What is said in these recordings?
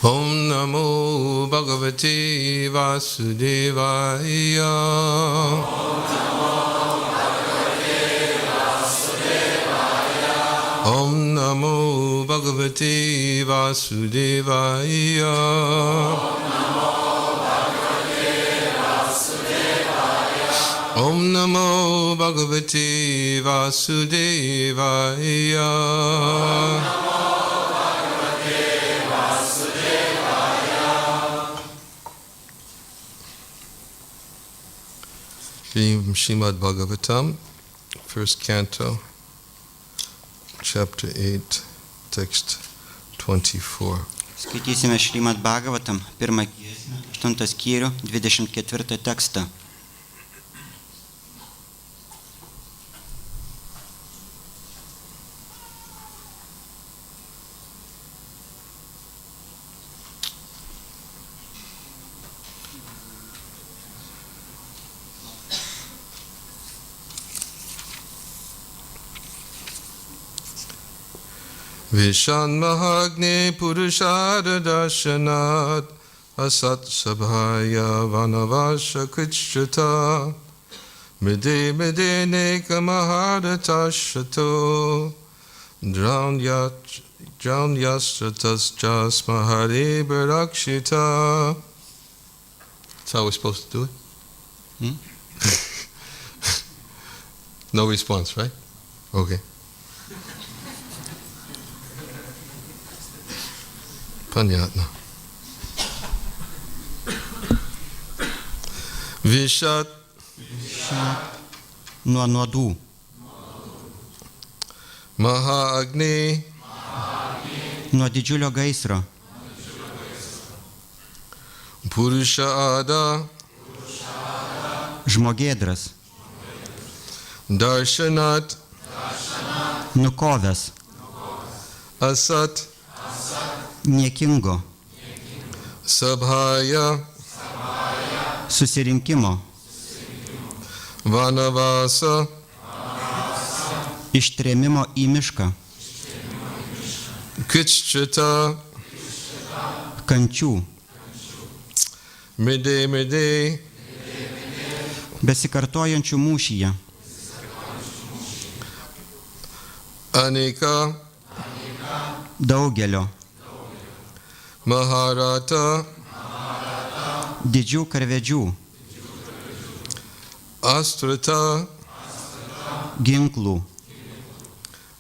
Om Namo Bhagavate Vasudevaya. Om Namo Bhagavate Vasudevaya. Om Namo Bhagavate Vasudevaya. Srimad Bhagavatam, first canto, chapter 8, text 24. Skaitysime Srimad Bhagavatam, 1 skyrių, 24 tekstą. Vishanmahagne Purushara Darshanat Asat Sabhaya Vanavasha Kritshata Mide Mide Neka Maharata Shato Drown Yastratas Jas Mahare Barakshita. That's how we're supposed to do it? No response, right? Okay. Panyatna. Vishat Nuo nuodų. Maha Agni Nuo didžiulio gaisro. Purusha Ada Žmogėdras. Darshanat Nukovęs. Asat Niekingo. Sabhaya Susirinkimo. Vanavasa Ištrėmimo į mišką. Kritshata Kančių. Mide Mide Besikartojančių mūšyje. Anika Daugelio. Maharata Didžių karvedžių. Astrata Ginklų.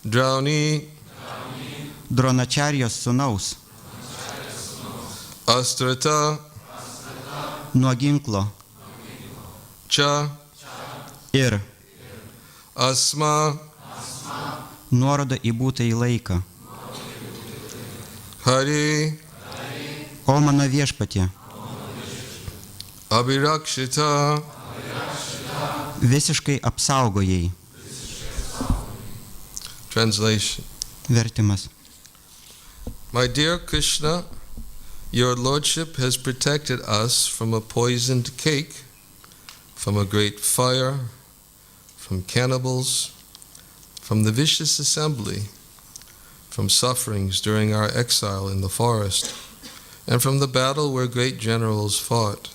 Drauni Dronačarijos sūnaus. Astrata Nuo ginklo. Cha Ir Asma nuoroda į būtąjį laiką. Hari O mano viešpatie, Abhirakshita visiškai apsaugojai. Translation. Vertimas. My dear Krishna, your lordship has protected us from a poisoned cake, from a great fire, from cannibals, from the vicious assembly, from sufferings during our exile in the forest, and from the battle where great generals fought.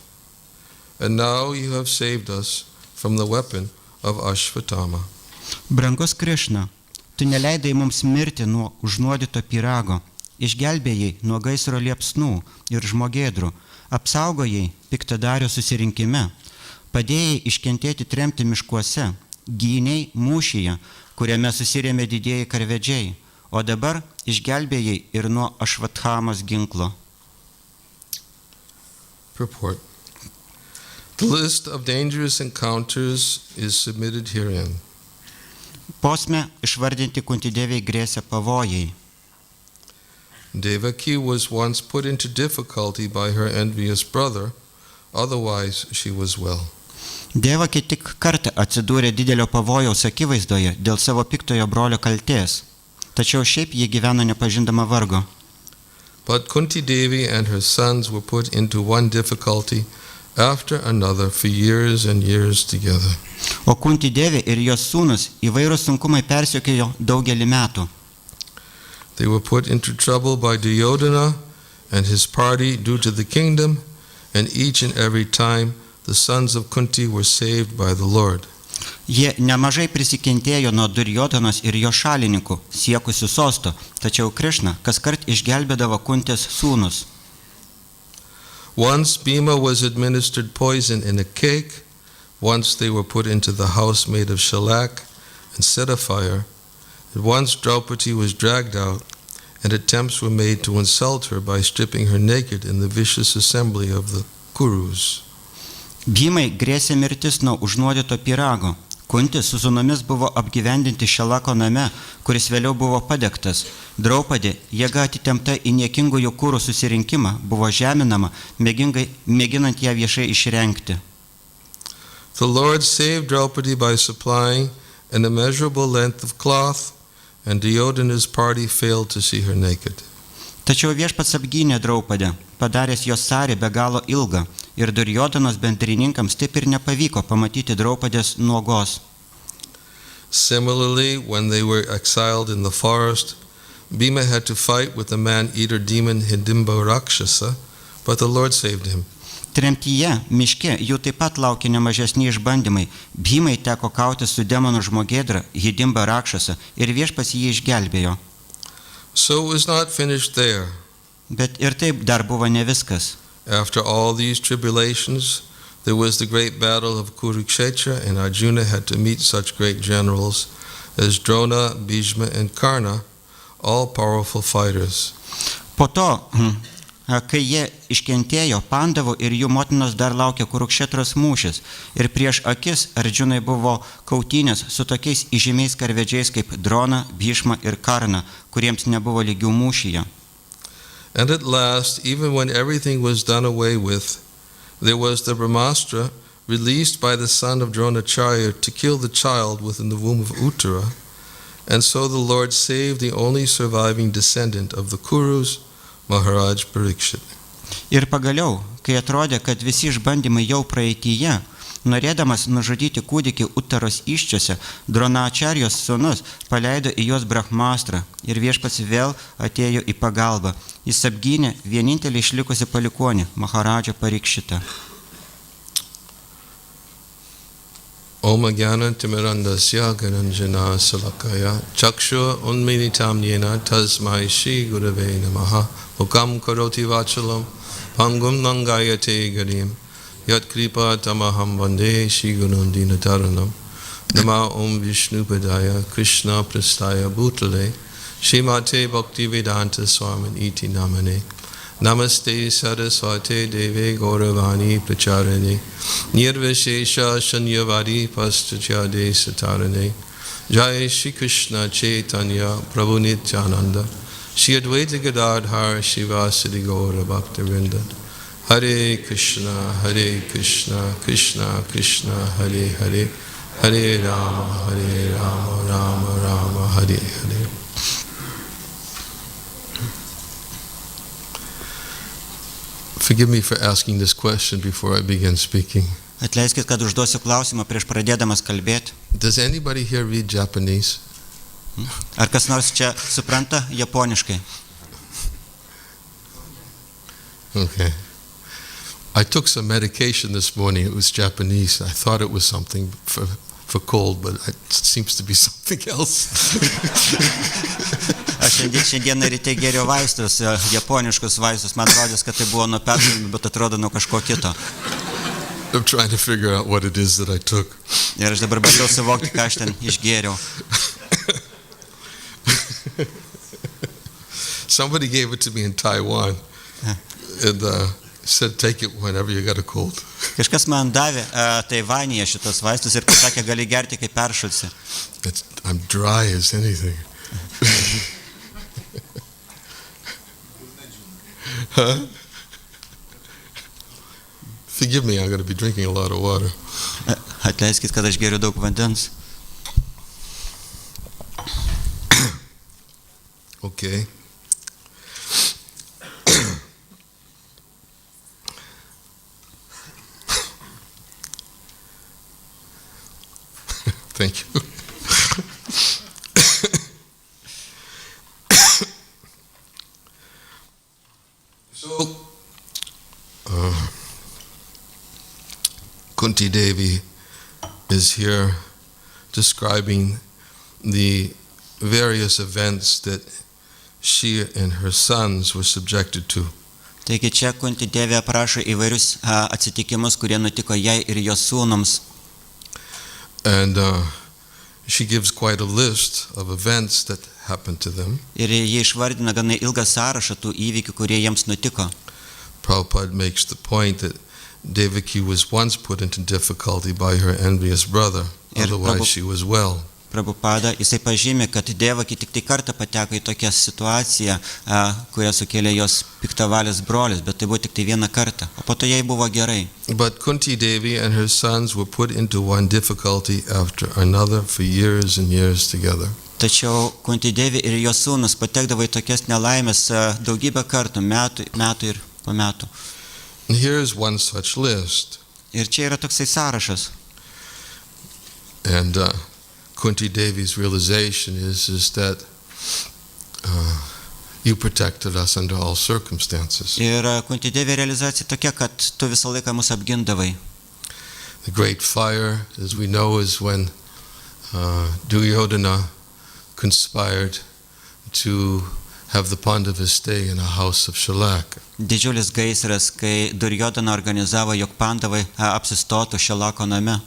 And now you have saved us from the weapon of Ashvatthama. Brangus Krišna, tu neleidai mums mirti nuo užnuodyto pyrago, išgelbėjai nuo gaisro liepsnų ir žmogėdrų, apsaugojai piktadario susirinkime, padėjai iškentėti tremti miškuose, gynei mūšyje, kuriame susirėmė didieji karvedžiai, o dabar išgelbėjai ir nuo Ašvathamos ginklo. Purport. The list of dangerous encounters is submitted herein. Posme išvardinti Kuntidėvei grėsė pavojai. Devaki was once put into difficulty by her envious brother, otherwise she was well. Devaki tik kartą atsidūrė didelio pavojaus akivaizdoje dėl savo piktojo brolio kaltės, tačiau šiaip ji gyveno nepažindama vargo. But Kunti Devi and her sons were put into one difficulty after another for years and years together. O Kuntidėvė ir jos sūnus įvairūs sunkumai persekiojo daugelį metų. They were put into trouble by Duryodhana and his party due to the kingdom, and each and every time the sons of Kunti were saved by the Lord. Jie nemažai prisikentėjo nuo Durjodanos ir jo šalininkų, siekusių sosto, tačiau Krišna kaskart išgelbėdavo Kuntės sūnus. Once Bhima was administered poison in a cake, once they were put into the house made of shellac and set afire, and once Draupadi was dragged out, and attempts were made to insult her by stripping her naked in the vicious assembly of the Kurus. Bhimai grėsė mirtis nuo užnuodyto pyrago. Kuntis su sūnumis buvo apgyvendinti šelako name, kuris vėliau buvo padegtas. Draupadi, jėga atitempta į niekingųjų Kurų susirinkimą, buvo žeminama, mėginant ją viešai išrengti. The Lord saved Draupadi by supplying an immeasurable length of cloth, and Duryodhana's party failed to see her naked. Tačiau viešpats apgynė Draupadę, padaręs jos sarį be galo ilgą, ir Durjodanos bendrininkams taip ir nepavyko pamatyti Draupadės nuogos. Similarly, when they were exiled in the forest, Bhima had to fight with the man-eater demon Hidimba Rakshasa, but the Lord saved him. Tremtyje, miške, jų taip pat laukė nemažesni išbandymai. Bhimai teko kautis su demonu žmogėdra, Hidimba Rakshasa, ir viešpats jį išgelbėjo. So it was not finished there. Bet ir taip dar buvo ne viskas. After all these tribulations, there was the great battle of Kurukshetra, and Arjuna had to meet such great generals as Drona, Bhishma, and Karna, all powerful fighters. Po to, kai jie iškentėjo, Pandavų ir jų motinos dar laukė Kurukshetros mūšis, ir prieš akis Arjunai buvo kautynės su tokiais įžymiais karvedžiais kaip Drona, Bhishma ir Karna, kuriems nebuvo lygių mūšyje. And at last, even when everything was done away with, there was the Brahmastra released by the son of Dronacharya to kill the child within the womb of Uttara, and so the Lord saved the only surviving descendant of the Kurus, Maharaj Parikshit. Ir pagaliau, kai atrodė, kad visi išbandymai jau praeityje, norėdamas nužudyti kūdikį Uttaros iščiose, Dronačarijos sūnus paleido į juos Brahmastrą ir viešpats vėl atėjo į pagalbą. Jis apgynė vienintelį išlikusi palikonį, Maharadžą Parikšitą. Om Jnana Timirandasya Garanjana Salakaya Chakshur Unmilitam Yena Tasmai Shri Gurave Namaha Mukam Karoti Vachalam Pangum Nangayate Garim Yat Kripa Tamaham Vande Shri Gurundina Taranam Nama Om Vishnu Padaya Krishna Prastaya Bhutale Shrimate Bhaktivedanta Swamin Iti Namane Namaste Saraswate Deve Gauravani Pracharane Nirvishesha Shanyavadi Paschachade Satarane Jai Shri Krishna Chaitanya Prabhu Nityananda Shri Advaita Gadadhar Shivasadi Gaura Bhaktivinoda Hare Krishna Krishna Krishna Hare Hare Hare Rama Rama Rama Hare Hare. Forgive me for asking this question before I begin speaking. Atleiskit, kad užduosiu klausimą prieš pradėdamas kalbėti. Does anybody here read Japanese? Ar kas nors čia supranta japoniškai? Okay. I took some medication this morning. It was Japanese. I thought it was something for cold, but it seems to be something else. Aš šiandieną ryte gėriau vaistus, japoniškus vaistus. Man rodės, kad tai buvo nuo peršalimo, bet atrodo nuo kažko kito. I'm trying to figure out what it is that I took. Ir aš dabar bandau suvokti, ką aš ten išgėriau. Somebody gave it to me in Taiwan and said take it whenever you got a cold. Kažkas man davė Taivanėje šitos vaistus ir pasakė, gali gerti, kai peršalsi. I'm dry as anything. Huh? Forgive me, I'm going to be drinking a lot of water. Atleiskit, kad aš geriu daug vandens. Okay. Thank you. So Kunti Devi is here describing the various events that she and her sons were subjected to. Taigi čia Kunti Devė aprašo įvairius atsitikimus, kurie nutiko jai ir jos sūnums. And she gives quite a list of events that happened to them. Ir jie išvardina gana ilgą sąrašą tų įvykių, kurie jiems nutiko. Prabhupada makes the point that Devaki was once put into difficulty by her envious brother, otherwise she was well. Prabhupada, jisai pažymė, kad Devaki tik tai kartą pateko į tokią situaciją, kurią sukėlė jos piktavalis brolis, bet tai buvo tik tai vieną kartą, o po to jai buvo gerai. But Kunti Devi and her sons were put into one difficulty after another for years and years together. Tačiau Kunti Devi ir jos sūnus patekdavo į tokias nelaimės daugybę kartų, metų ir po metų. And here's one such list. Ir čia yra toksai sąrašas. And Kunti Devi's realization is that you protected us under all circumstances. Ir Kunti Devi realizacija tokia, kad tu visą laiką mus apgindavai. The great fire, as we know, is when Duryodhana conspired to have the Pandavas stay in a house of Shalaka. Didžiulis gaisras, kai Duryodhana organizavo, jog Pandavai apsistotų Šalako name.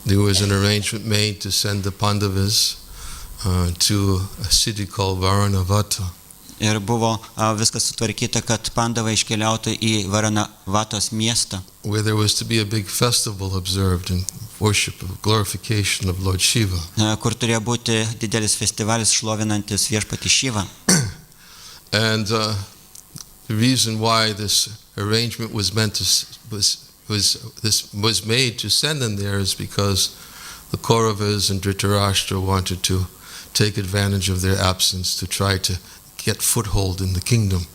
There was an arrangement made to send the Pandavas to a city called Varanavata. Ir buvo viskas sutvarkyta, kad Pandavai iškeliautų į Varanavatos miestą, where there was to be a big festival observed in worship of glorification of Lord Shiva. Kur turėjo būti didelis festivalis šlovinantis viešpatį Šivą. And the reason why this arrangement was made to send them there is because the Kauravas and Dhritarashtra wanted to take advantage of their absence to try to get foothold in the kingdom.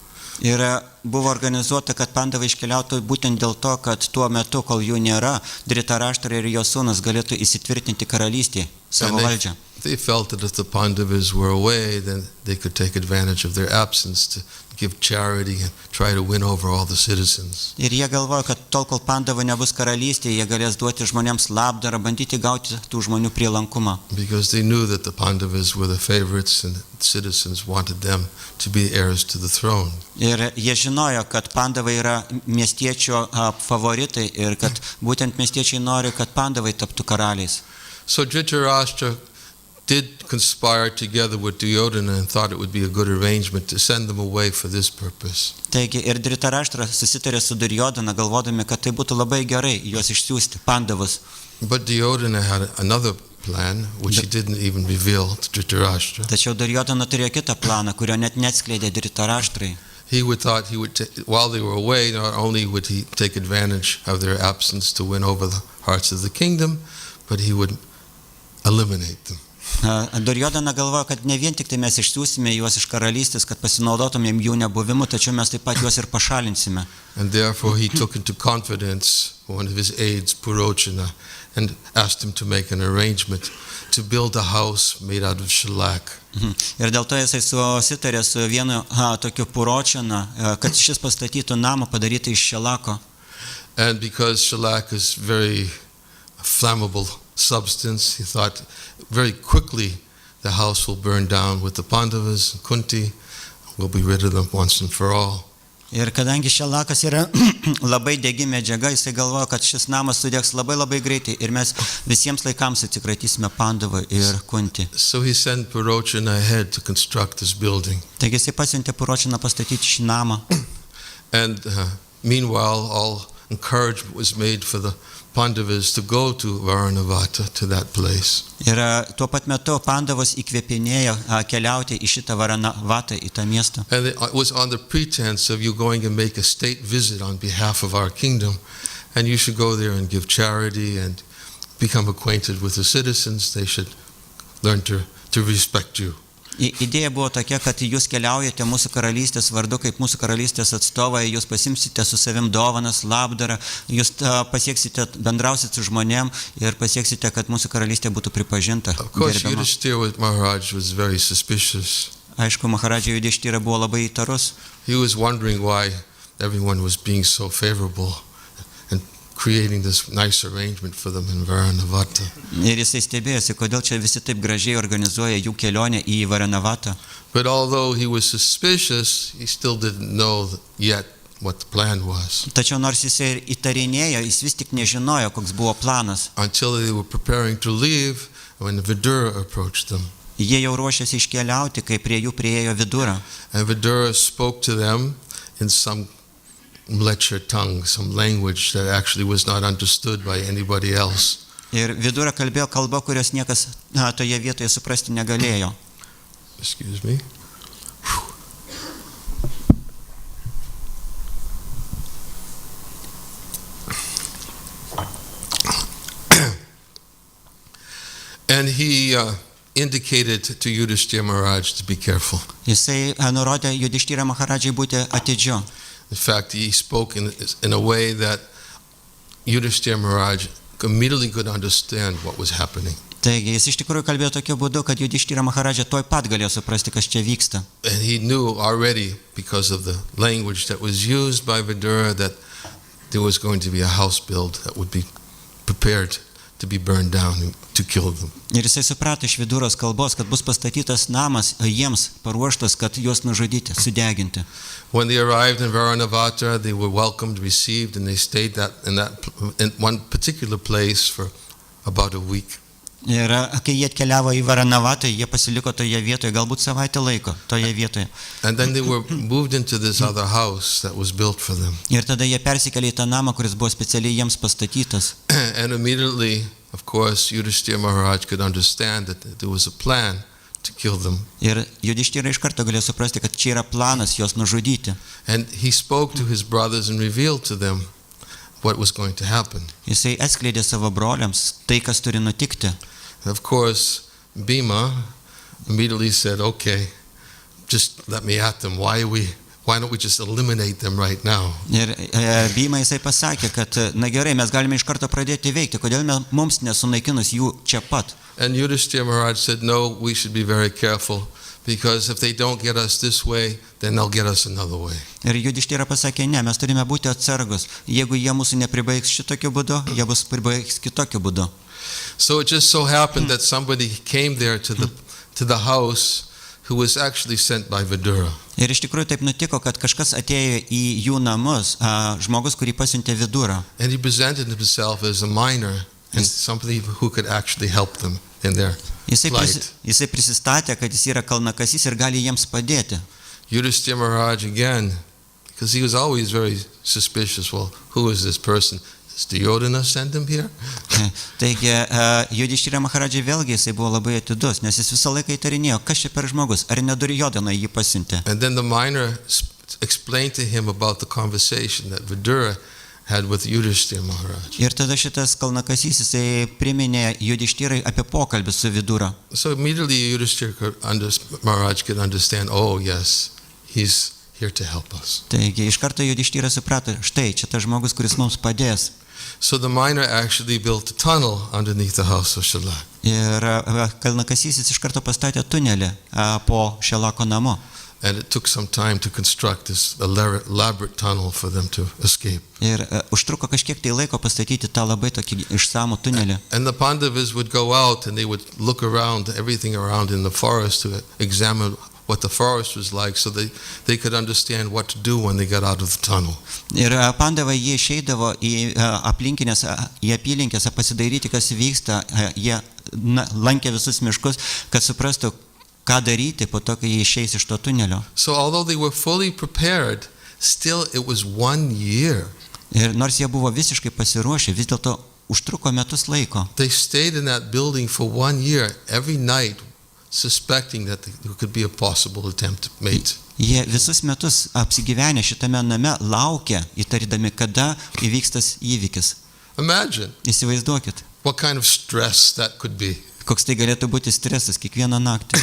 Ir buvo organizuota, kad Pandavai iškeliautų būtent dėl to, kad tuo metu, kol jų nėra, Dhritarashtra ir jo sūnus galėtų įsitvirtinti karalystėje, savo valdžią. They felt that if the Pandavas were away, then they could take advantage of their absence to give charity and try to win over all the citizens. Ir jie galvoja, kad tol, kol Pandavai nebus karalystėje, jie galės duoti žmonėms labdarą, bandyti gauti tų žmonių prielankumą. Because they knew that the Pandavas were the favorites and the citizens wanted them to be heirs to the throne. Ir jie žinojo, kad Pandavai yra miestiečio favoritai ir kad būtent miestiečiai nori, kad Pandavai taptų karaliais. So Dhritarashtra did conspire together with Duryodhana and thought it would be a good arrangement to send them away for this purpose. Taigi ir Dhritarashtra susitarė su Duryodhana, galvodami, kad tai būtų labai gerai juos išsiųsti, Pandavus. But Duryodhana had another plan, which he didn't even reveal to Dhritarashtra. Tačiau Duryodhana turėjo kitą planą, kurio net neatskleidė Dhritarashtrai. He would thought he would while they were away, not only would he take advantage of their absence to win over the hearts of the kingdom, but he would eliminate them. Duryodhana galvoja, kad ne vien tik tai mes išsiųsime juos iš karalystės, kad pasinaudotumėm jų nebuvimu, tačiau mes taip pat juos ir pašalinsime. And therefore he took into confidence one of his aides, Purochana, and asked him to make an arrangement to build a house made out of shellac. Ir dėl to jisai susitarė su vienu tokiu Purochana, kad šis pastatytų namą padarytą iš šelako. And because shellac is very flammable substance, he thought very quickly the house will burn down with the Pandavas and Kunti. We'll be rid of them once and for all. Ir kadangi šelakas yra labai degi medžiaga, jisai galvoja, kad šis namas sudegs labai greitai ir mes visiems laikams atsikratysime Pandavą ir Kunti. So he sent Purochana ahead to construct this building. Taigi jisai pasiuntė Purochaną pastatyti šį namą. And meanwhile, all encouragement was made for the Pandavas to go to Varanavata, to that place. Ir tuo pat metu Pandavas įkvėpinėjo keliauti į šitą Varanavatą, į tą miestą. And it was on the pretense of you going and make a state visit on behalf of our kingdom, and you should go there and give charity and become acquainted with the citizens. They should learn to respect you. Idėja buvo tokia, kad jūs keliaujate mūsų karalystės vardu, kaip mūsų karalystės atstovai, jūs pasimsite su savim dovanas, labdarą, jūs pasieksite, bendrausite su žmonėm ir pasieksite, kad mūsų karalystė būtų pripažinta. Of course, Yudhishthira Maharaj was very suspicious. Aišku, Maharadža Yudhishthira buvo labai įtarus. He was wondering why everyone was being so favorable and creating this nice arrangement for them in Varanavata. Ir jisai stebėjosi, kodėl čia visi taip gražiai organizuoja jų kelionę į Varanavatą. But although he was suspicious, he still didn't know yet what the plan was. Tačiau nors jisai ir įtarinėjo, jis vis tik nežinojo, koks buvo planas. Until they were preparing to leave, when Vidura approached them. Jie jau ruošėsi iškeliauti, kai prie jų priėjo Vidura. And Vidura spoke to them in some Mleccha tongue, some language that actually was not understood by anybody else. Ir Vidura kalbėjo kalbą, kurios niekas toje vietoje suprasti negalėjo. Excuse me. And he indicated to Yudhishthira Maharaj to be careful. Jisai nurodė Judhišthira Maharadžai būti atidžiu. In fact, he spoke in a way that Yudhishthira Maharaj immediately could understand what was happening. Taigi, jis iš tikrųjų kalbėjo tokiu būdu, kad Judhišthira Maharadža tuoj pat galėjo suprasti, kas čia vyksta. And he knew already, because of the language that was used by Vidura, that there was going to be a house built that would be prepared to be burned down to kill them. Ir jisai suprato iš Viduros kalbos, kad bus pastatytas namas jiems paruoštas, kad juos nužudyti, sudeginti. When they arrived in Varanavata, they were welcomed, received, and they stayed in one particular place for about a week. Ir kai jie atkeliavo į Varanavatą, jie pasiliko toje vietoje, galbūt savaitę laiko toje vietoje. And then they were moved into this other house that was built for them. Ir tada jie persikėlė į tą namą, kuris buvo specialiai jiems pastatytas. And immediately, of course, Yudhishthira Maharaj could understand that there was a plan to kill them. Ir Judhišthira iš karto galėjo suprasti, kad čia yra planas juos nužudyti. And he spoke to his brothers and revealed to them what was going to happen. Jisai atskleidė savo broliams tai, kas turi nutikti. And of course, Bhima immediately said, okay, just let me at them. Why don't we just eliminate them right now? Ir Bhima jisai pasakė, kad na gerai, mes galime iš karto pradėti veikti, kodėl mums nesunaikinus jų čia pat. And Yudhishthira Maharaj said, no, we should be very careful, because if they don't get us this way, then they'll get us another way. Ir Judhišthira pasakė, ne, mes turime būti atsargus. Jeigu jie mūsų nepribaigs šitokiu būdu, jie bus pribaigs kitokiu būdu. So it just so happened that somebody came there to the house who was actually sent by Vidura. Ir iš tikrųjų taip nutiko, kad kažkas atėjo į jų namus, žmogus, kurį pasiuntė Vidura. And he presented himself as a miner and somebody who could actually help them in their plight. Jisai prisistatė, kad jis yra kalnakasys ir gali jiems padėti. Yudhishthira Maharaj again, because he was always very suspicious, well, who is this person? Does Duryodhana send him here? Taigi, Judhišthira Maharadžai vėlgi jisai buvo labai atidus, nes jis visą laiką įtarinėjo, kas čia per žmogus, ar ne Duryodhana jį pasiuntė. And then the miner explained to him about the conversation that Vidura had with Yudhishthira Maharaj. Ir tada šitas kalnakasys jisai priminė Judhišthirui apie pokalbį su Vidura. So immediately Yudhishthira Maharaj could understand, oh yes, he's here to help us. Taigi, iš karto Judhišthira suprato, štai, čia tas žmogus, kuris mums padės. So the miner actually built a tunnel underneath the house of Shalak. Ir kalnakasys iš karto pastatė tunelį po Šelako namu. And it took some time to construct this elaborate tunnel for them to escape. Ir užtruko kažkiek tai laiko pastatyti tą labai tokį išsamų tunelį. And the Pandavas would go out and they would look around, everything around in the forest to examine what the forest was like, so they could understand what to do when they got out of the tunnel. Ir Pandavai jie išeidavo į apylinkės pasidairyti, kas vyksta, jie lankė visus miškus, kad suprastų, ką daryti po to, kai jie išeis iš to tunelio. So although they were fully prepared, still it was 1 year. Ir nors jie buvo visiškai pasiruošę, vis dėlto užtruko metus laiko. They stayed in that building for 1 year, every night, suspecting that there could be a possible attempt made. Jie visus metus apsigyvenę šitame name laukė, įtarydami, kada įvyks tas įvykis. Imagine. Įsivaizduokit. What kind of stress that could be. Koks tai galėtų būti stresas kiekvieną naktį.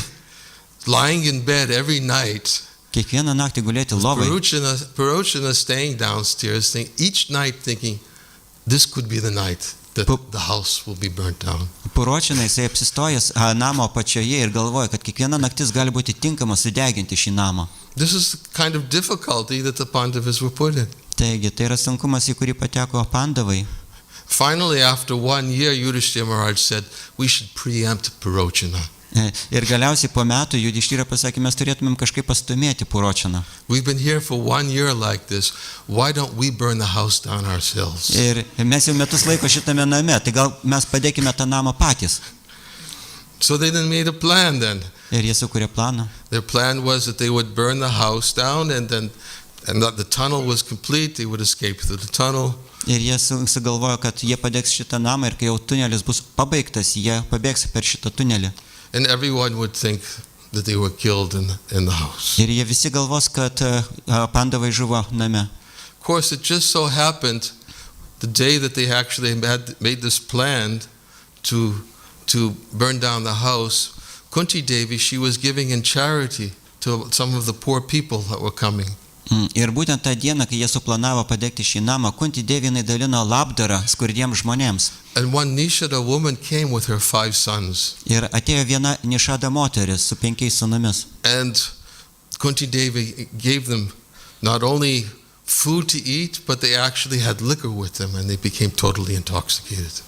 Lying in bed every night. Kiekvieną naktį gulėti lovai. Purochana staying downstairs, each night thinking, this could be the night that the house will be burnt down. Puročina jisai apsistojęs namo apačioje ir galvoja, kad kiekviena naktis gali būti tinkama sudeginti šį namą. This is the kind of difficulty that the Pandavas were put in. Taigi, tai yra sunkumas, į kurį pateko Pandavai. Finally, after 1 year, Yudhishthira Maharaj said, we should preempt Purochana. Ir galiausiai po metų Judhišthira pasakė, mes turėtumėm kažkaip pastumėti Puročiną. We've been here for 1 year like this. Why don't we burn the house down ourselves? Ir mes jau metus laiko šitame name, tai gal mes padėkime tą namą patys. So they then made a plan then. Ir jie sukūrė planą. Their plan was that they would burn the house down and that the tunnel was complete, they would escape through the tunnel. Ir jie sugalvojo, kad jie padegs šitą namą ir kai jau tunelis bus pabaigtas, jie pabėgs per šitą tunelį. And everyone would think that they were killed in the house. Ir jie visi galvos, kad Pandavai žuvo name. Of course, it just so happened the day that they actually made this plan to burn down the house, Kunti Devi, she was giving in charity to some of the poor people that were coming. Ir būtent tą dieną, kai jie suplanavo padegti šį namą, Kunti Devi dalino labdarą skurdiems žmonėms. And one Nishada woman came with her 5 sons. Ir atėjo viena Nišada moteris su 5 sūnumis. And Kunti Devi gave them not only food to eat, but they actually had liquor with them and they became totally intoxicated.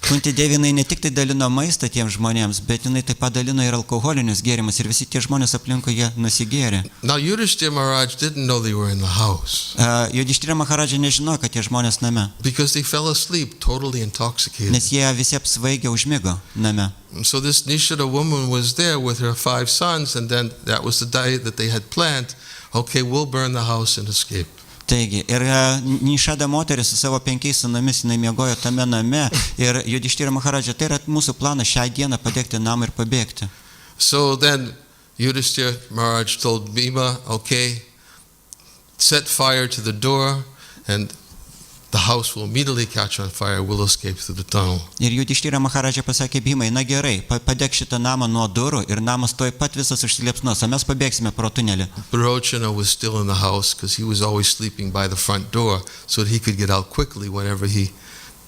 Kunti Devi ne tik tai dalino maistą tiems žmonėms, bet jinai taip pat dalino ir alkoholinius gėrimus ir visi tie žmonės aplinkui jie nusigėrė. Now Yudhishthira Maharaj didn't know they were in the house. Judhišthira Maharadža nežinojo, kad tie žmonės name. Because they fell asleep totally intoxicated. Nes jie visi apsvaigę užmigo name. So this Nishada woman was there with her 5 sons, and then that was the day that they had planned. Okay, we'll burn the house and escape. Taigi, ir Nišada moteris su savo 5 sūnumis jinai miegojo tame name ir Judhišthira Maharadža, tai yra mūsų planas šią dieną padegti namą ir pabėgti. So then Yudhishthira Maharaj told Bhima, okay, set fire to the door and the house will immediately catch on fire, we'll escape through the tunnel. Ir Judhišthira Maharadža pasakė Bhimai, na gerai, padeg šitą namą nuo durų ir namas toj pat visas užsiliepsnos, o mes pabėgsime pro tunelį. Purochana was still in the house because he was always sleeping by the front door so that he could get out quickly whenever he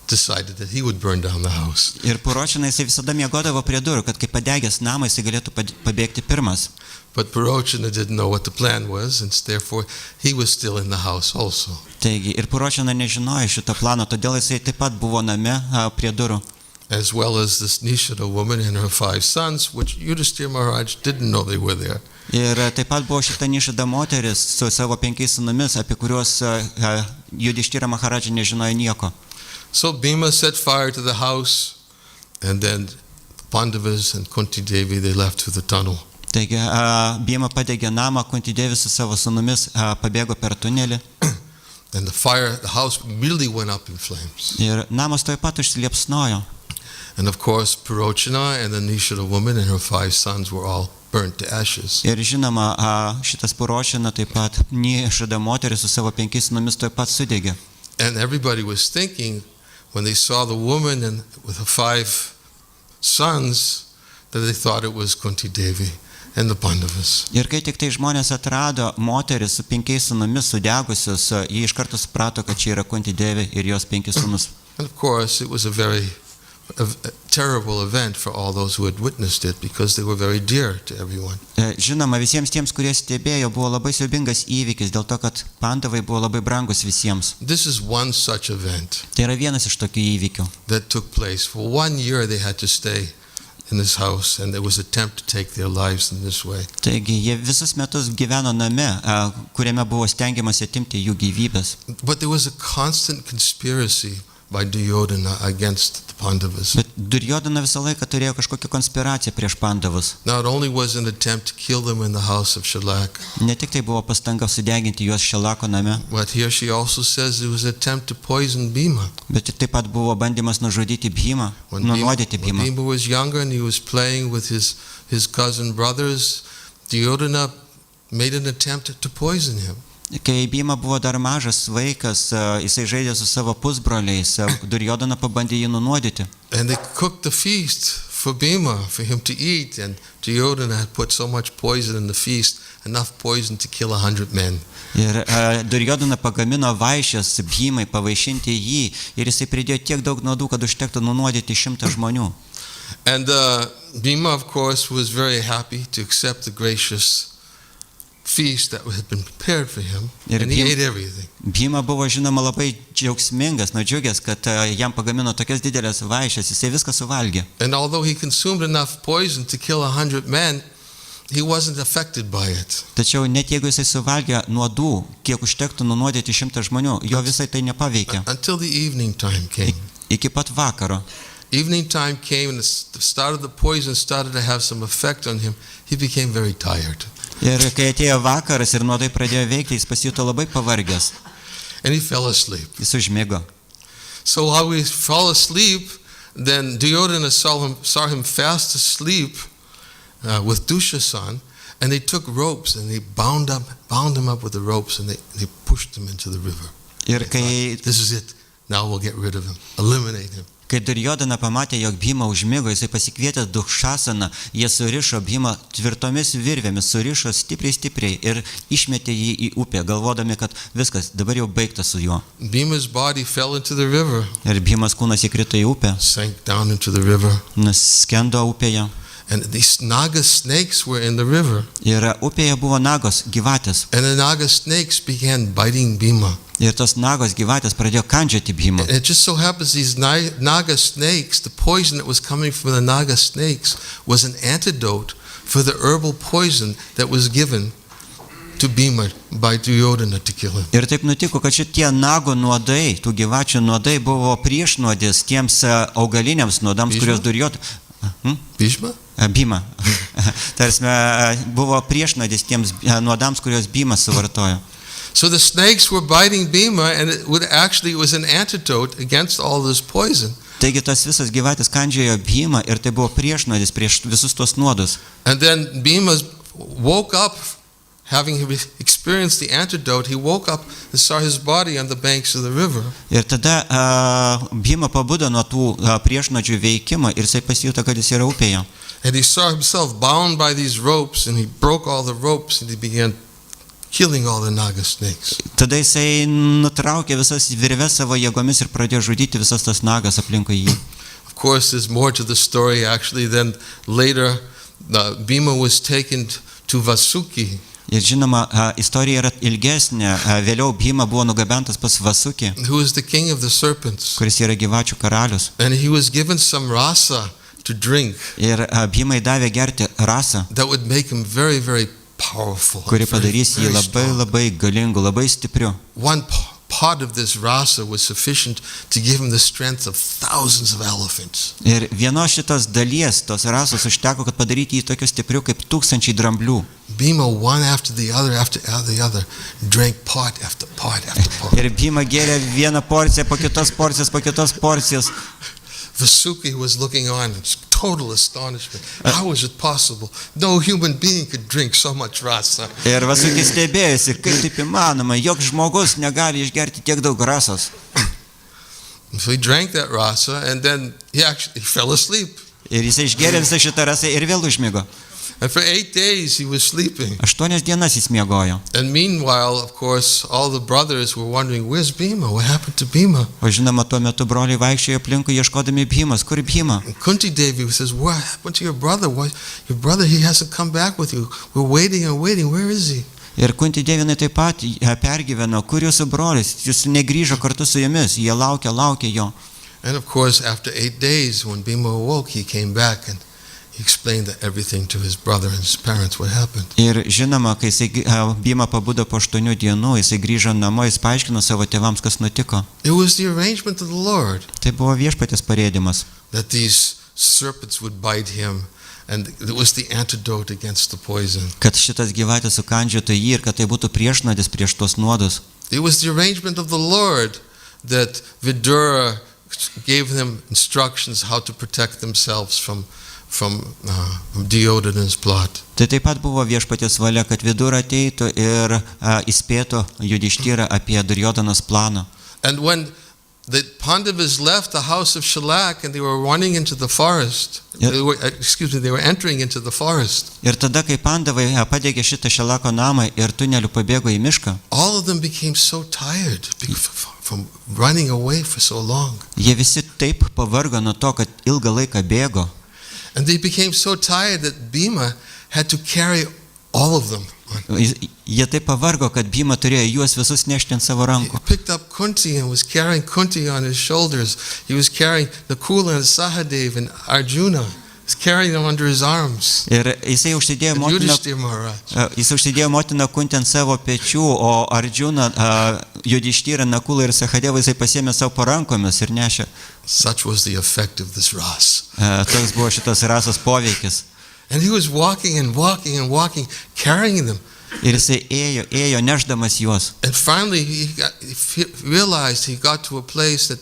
decided that he would burn down the house. Ir Purochana jisai visada miegodavo prie durų, kad kai padegęs namą jisai galėtų pabėgti pirmas. But Purochana didn't know what the plan was, and therefore he was still in the house also. Taigi, ir Purochana nežinojo šito plano, todėl jisai taip pat buvo name prie durų. As well as this Nishada woman and her 5 sons, which Yudhishthira Maharaj didn't know they were there. Ir taip pat buvo šita Nišada moteris su savo 5 sūnumis, apie kuriuos Judhišthira Maharadža nežinojo nieko. So Bhima set fire to the house, and then Pandavas and Kunti Devi, they left through the tunnel. Taigi, Bhima padegė namą, Kunti Devi su savo sūnumis pabėgo per tunelį. And the house immediately went up in flames. Ir namas toj pat užsiliepsnojo. And of course, Purochana and the Nishada woman and her 5 sons were all burnt to ashes. Ir žinoma, šitas Purochana taip pat Nišada moteris su savo 5 sūnumis toj pat sudegė. And everybody was thinking, when they saw the woman and with her 5 sons, that they thought it was Kunti Devi and the Pandavas. Ir kai tik tai žmonės atrado moteris su 5 sūnumis sudegusius, jie iš karto suprato, kad čia yra Kunti Devi ir jos 5 sūnus. And of course, it was a terrible event for all those who had witnessed it because they were very dear to everyone. Žinoma, visiems tiems, kurie stebėjo, buvo labai siaubingas įvykis dėl to, kad Pandavai buvo labai brangus visiems. This is one such event Tai yra vienas iš tokių įvykių. that took place. For 1 year they had to stay in this house, and there was an attempt to take their lives in this way. Taigi, jie visus metus gyveno name, kuriame buvo stengiamasi atimti jų gyvybės. But there was a constant conspiracy by Duryodhana against the Pandavas. Bet Duryodhana visą laiką turėjo kažkokią konspiraciją prieš Pandavus. Not only was an attempt to kill them in the house of Shalak, Ne tik tai buvo pastanga sudeginti juos Šelako name, but here she also says there was an attempt to poison Bhima. bet taip pat buvo bandymas nužudyti Bhimą, nunuodyti When Bhimą. Bhima was younger and he was playing with his cousin brothers, Duryodhana made an attempt to poison him. Kai Bhima buvo dar mažas vaikas, jisai žaidė su savo pusbroliais, Duryodhana pabandė jį nunuodyti. And they cooked the feast for Bhima, for him to eat, and Duryodhana had put so much poison in the feast, enough poison to kill 100 men. Ir Duryodhana pagamino vaišes Bhimai pavaišinti jį ir jisai pridėjo tiek daug nuodų, kad užtektų nunuodyti 100 žmonių. And Bhima, of course, was very happy to accept the gracious feast that had been prepared for him, and he ate everything. Bhima buvo žinoma labai džiaugsmingas, nudžiugęs, kad jam pagamino tokias didelės vaišes, jisai viską suvalgė. And although he consumed enough poison to kill 100 men, he wasn't affected by it. Tačiau net jeigu jisai suvalgė nuodų, kiek užtektų nunuodyti 100 žmonių, jo visai tai nepaveikė. Until the evening time came. Iki pat vakaro. Evening time came, and the start of the poison started to have some effect on him. He became very tired. Ir kai atėjo vakaras ir nuodai pradėjo veikti, jis pasijuto labai pavargęs. And he fell asleep. Jis užmigo. So while we fell asleep, then Duryodhana saw him fast asleep with Dushasan, and they took ropes and they bound him up with the ropes, and they pushed him into the river. Ir kai This is it. Now we'll get rid of him, eliminate him. Kai Duryodhana pamatė, jog Bhima užmigo, jisai pasikvietė Dukšasaną, jie surišo Bhimą tvirtomis virvėmis, surišo stipriai ir išmetė jį į upę, galvodami, kad viskas, dabar jau baigta su juo. Bhima's body fell into the river, Ir Bhimas kūnas įkrito į upę, sank down into the river, nuskendo upėje. and these naga snakes were in the river, Ir upėje buvo nagos gyvatės. and the naga snakes began biting Bhima. Ir tos nagos gyvatės pradėjo kandžioti Bhimą. And it just so happens these naga snakes, the poison that was coming from the naga snakes was an antidote for the herbal poison that was given to Bhima by Duryodhana to kill him. Ir taip nutiko, kad šitie nago nuodai, tų gyvačių nuodai buvo priešnuodis tiems augaliniams nuodams, kurios Duryodhana. Bhishma? Bhima. Tarsi buvo priešnuodis tiems nuodams, kurios Bhima suvartojo. So the snakes were biting Bhima, and it was an antidote against all this poison. Taigi tas visas gyvatės kandžiojo Bhimą ir tai buvo priešnuodis prieš visus tos nuodus. And then Bhima woke up, having experienced the antidote, he woke up and saw his body on the banks of the river. Ir tada Bhima pabudo nuo tų priešnuodžių veikimo ir jisai pasijuto, kad jis yra upėje. And he saw himself bound by these ropes, and he broke all the ropes, and he began killing all the naga snakes. Tada jisai nutraukė visas virves savo jėgomis ir pradėjo žudyti visas tas nagas aplinkui jį. Of course, there's more to the story actually. Then later, Bhima was taken to Vasuki. Ir žinoma, istorija yra ilgesnė. Vėliau Bhima buvo nugabentas pas Vasukį, Who is the king of the serpents. kuris yra gyvačių karalius. And he was given some rasa to drink Ir Bhimai davė gerti rasą, that would make him very, very powerful. kuri very, padarys jį very labai strong. labai galingu, labai stipriu. One pot of this rasa was sufficient to give him the strength of thousands of elephants. Ir vienos šitos dalies, tos rasos užteko, kad padaryti jį tokiu stipriu kaip 1000 dramblių. Bhima, one after the other, drank pot after pot after pot. Ir Bhima gėrė vieną porciją po kitos porcijos. Vasuki was looking on in total astonishment. How is it possible? No human being could drink so much rasa. Ir Vasukis stebėjosi, kaip taip įmanoma, joks žmogus negali išgerti tiek daug rasos. So he drank that rasa, and then he fell asleep. Ir jis išgėrė visą šitą rasą ir vėl užmigo. And for 8 days he was sleeping. 8 dienas jis miegojo. And meanwhile, of course, all the brothers were wondering, where's Bhima? What happened to Bhima? O žinoma, tuo metu broliai vaikščiojo aplinkui ieškodami Bhimas. Kur Bhima? And Kunti Devi says, what happened to your brother? Your brother, he hasn't come back with you. We're waiting and waiting. Where is he? Ir Kunti Devinai taip pat pergyveno, kur jūsų brolis, jis negrįžo kartu su jumis, jie laukia jo. And of course, after 8 days, when Bhima awoke, he came back and he explained everything to his brother and his parents, what happened. Ir žinoma, kai Bhima pabudo po 8 dienų, jisai grįžo namo, jis paaiškino savo tėvams, kas nutiko. It was the arrangement of the Lord Tai buvo viešpatės parėdimas, that these serpents would bite him, and it was the antidote against the poison. kad šitas gyvatės sukandžiotų jį ir kad tai būtų priešnuodis prieš tuos nuodus. It was the arrangement of the Lord that Vidura gave them instructions how to protect themselves from Duryodhana's plot. Tai taip pat buvo viešpatės valia, kad Vidura ateitų ir įspėtų Judištyrą apie Durjodanos planą. And when the Pandavas left the house of Shalak and they were running into the forest. Yeah. They were entering into the forest. Ir tada, kai Pandavai padegė šitą Šelako namą ir tuneliu pabėgo į mišką, All of them became so tired from running away for so long. jie visi taip pavargo nuo to, kad ilgą laiką bėgo. And they became so tired that Bhima had to carry all of them. Jie taip pavargo, kad Bhima turėjo juos visus nešti ant savo He rankų. picked up Kunti and was carrying Kunti on his shoulders. He was carrying Nakula and Sahadev and Arjuna. He was carrying them under his arms. Ir jisai užsidėjo And motiną, Yudhishthira Maharaj. jis užsidėjo motiną kuntį ant savo pečių, o Arjuna, Judištyrą, Nakulą ir Sahadevą jisai pasiėmė savo po rankomis ir nešė. Such was the effect of this ras. Toks buvo šitas rasos poveikis. And he was walking and walking and walking, carrying them. Ir jisai ėjo, neždamas juos. And finally he realized he got to a place that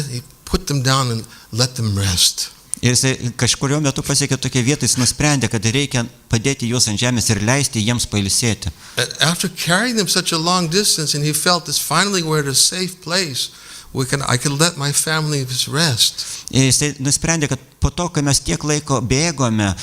he put them down and let them rest. Ir jisai kažkurio metu pasiekė tokią vietą, jis nusprendė, kad reikia padėti juos ant žemės ir leisti jiems pailsėti. And after carrying them such a long distance, and he felt this finally we're at a safe place, I can let my family rest. Ir jisai nusprendė, kad po to, kai mes tiek laiko bėgome,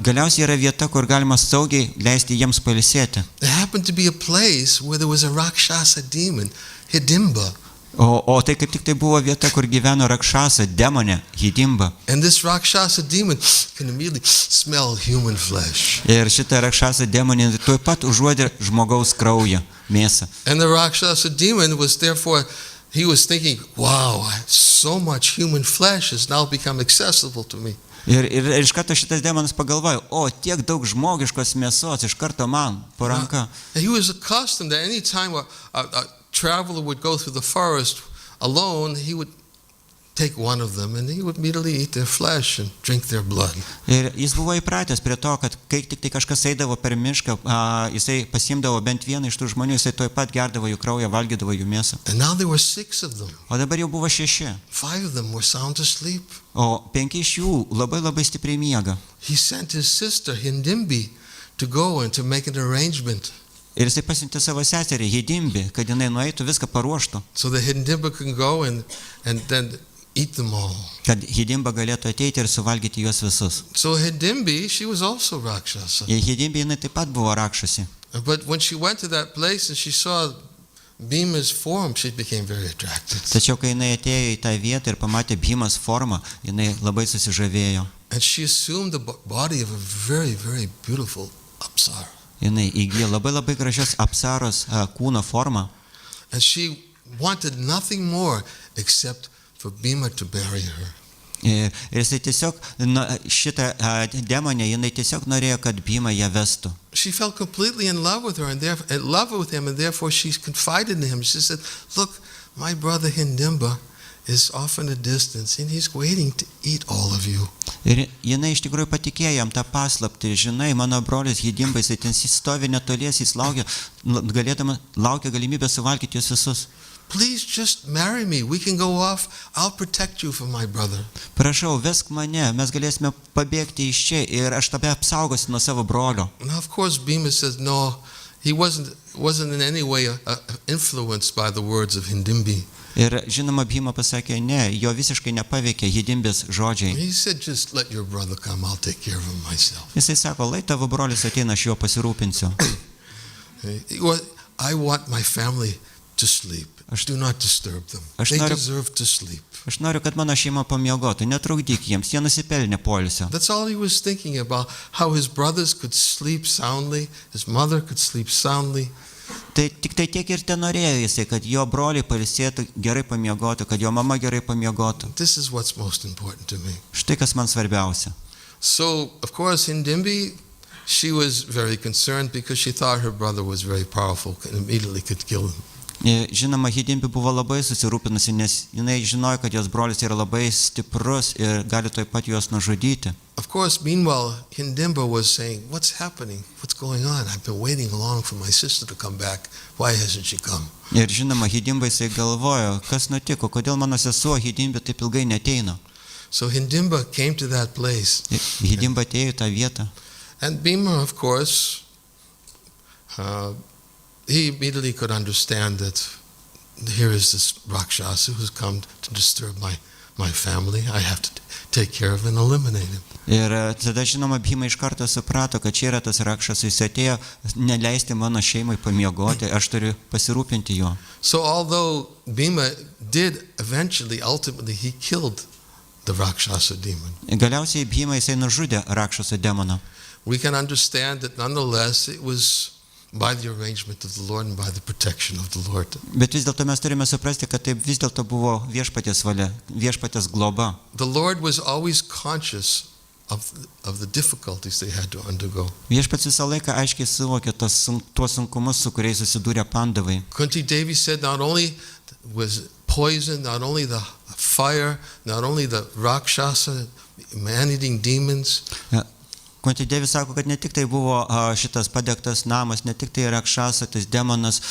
galiausiai yra vieta, kur galima saugiai leisti jiems pailsėti. There happened to be a place where there was a Rakshasa demon, Hidimba. O tai kaip tik tai buvo vieta, kur gyveno Rakšasa, demonė, Hidimba. And this Rakshasa demon can immediately smell human flesh. Ir šitą Rakšasa demonė tuoj pat užuodė žmogaus kraują, mėsą. And the Rakshasa demon was therefore, he was thinking, wow, so much human flesh has now become accessible to me. Ir iš karto šitas demonas pagalvojo, tiek daug žmogiškos mėsos iš karto man po ranka. And he was accustomed that any time a traveler would go through the forest alone, he would take one of them and he would immediately eat their flesh and drink their blood. Ir jis buvo įpratęs prie to, kad kai tik tai kažkas eidavo per mišką, jisai pasimdavo bent vieną iš tų žmonių, jisai tuoj pat gerdavo jų kraują, valgydavo jų mėsą. And now there were 6 of them. O dabar jau buvo 6. 5 of them were sound asleep. O 5 iš jų labai stipriai miega. He sent his sister Hindimbi to go and to make an arrangement Ir jisai pasiuntė savo seserį Hidimbi, kad jinai nueitų viską paruoštų, so that Hindimba can go and then eat them all. kad Hidimba galėtų ateiti ir suvalgyti juos visus. So Hindimbi, she was also Rakshasa. Ir Hidimbi jinai taip pat buvo rakšasi. But when she went to that place and she saw Bhima's form, she became very attracted. Tačiau kai jinai atėjo į tą vietą ir pamatė Bhimas formą, jinai labai susižavėjo. And she assumed the body of a very, very beautiful apsara. Jinai įgyjo labai gražios apsaros kūno formą. And she wanted nothing more except for Bhima to marry her. Ir jisai tiesiog, šitą demonę, jinai tiesiog norėjo, kad Bhima ją vestų. She felt completely in love with her and in love with him, and therefore she confided in him. She said, "Look, my brother Hindimba is off in a distance, and he's waiting to eat all of you." Ir jinai iš tikrųjų patikėjo jam tą paslaptį. Žinai, mano brolis Hidimba, jisai ten stovi netolies, jis laukia galimybę suvalgyti jūs visus. Please just marry me. We can go off. I'll protect you from my brother. Prašau, vesk mane, mes galėsime pabėgti iš čia ir aš tave apsaugosiu nuo savo brolio. Now, of course, Bhima says no. He wasn't in any way influenced by the words of Hindimbi. Ir žinoma, Bhima pasakė, ne, jo visiškai nepaveikė Hidimbės žodžiai. He said, "Just let your brother come. I'll take care of him myself." Jisai sako, lai tavo brolis ateina, aš jo pasirūpinsiu. I want my family to sleep. Do not disturb them. They deserve to sleep. Aš noriu, kad mano šeima pamiegotų, netrukdyk jiems, jie nusipelnė poilsio. That's all he was thinking about, how his brothers could sleep soundly, his mother could sleep soundly. Tai tik tai tiek ir ten norėjo jisai, kad jo broliai pailsėtų, gerai pamiegotų, kad jo mama gerai pamiegotų. This is what's most important to me. Štai kas man svarbiausia. So, of course, Hindimbi, she was very concerned because she thought her brother was very powerful and immediately could kill him. Žinoma, Hidimbi buvo labai susirūpinusi, nes jinai žinojo, kad jos brolis yra labai stiprus ir gali tuoj pat juos nužudyti. Of course, meanwhile, Hindimba was saying, "What's happening? What's going on? I've been waiting long for my sister to come back. Why hasn't she come?" Ir žinoma, Hidimba jisai galvojo, kas nutiko, kodėl mano sesuo Hidimbi taip ilgai neteina. So Hindimba came to that place. Hidimba atėjo į tą vietą. And Bhima, of course, he immediately could understand that here is this Rakshasa who's come to disturb my family. I have to take care of and eliminate him. Ir tada, žinoma, Bhima iš karto suprato, kad čia yra tas Rakšasas, jis atėjo neleisti mano šeimai pamiegoti, aš turiu pasirūpinti juo. So although Bhima did ultimately he killed the Rakshasa demon. Galiausiai Bhima jisai nužudė Rakšaso demoną. We can understand that nonetheless it was by the arrangement of the Lord and by the protection of the Lord. Bet vis dėlto mes turime suprasti, kad taip vis dėlto buvo viešpaties valia, viešpaties globa. The Lord was always conscious of the difficulties they had to undergo. Viešpats visą laiką aiškiai suvokė tuos sunkumus, su kuriais susidūrė Pandavai. Kunti Devi said not only was poison, not only the fire, not only the Rakshasa, man-eating demons. Kunti Devi sako, kad ne tik tai buvo šitas padegtas namas, ne tik tai Rakšasa, tas demonas.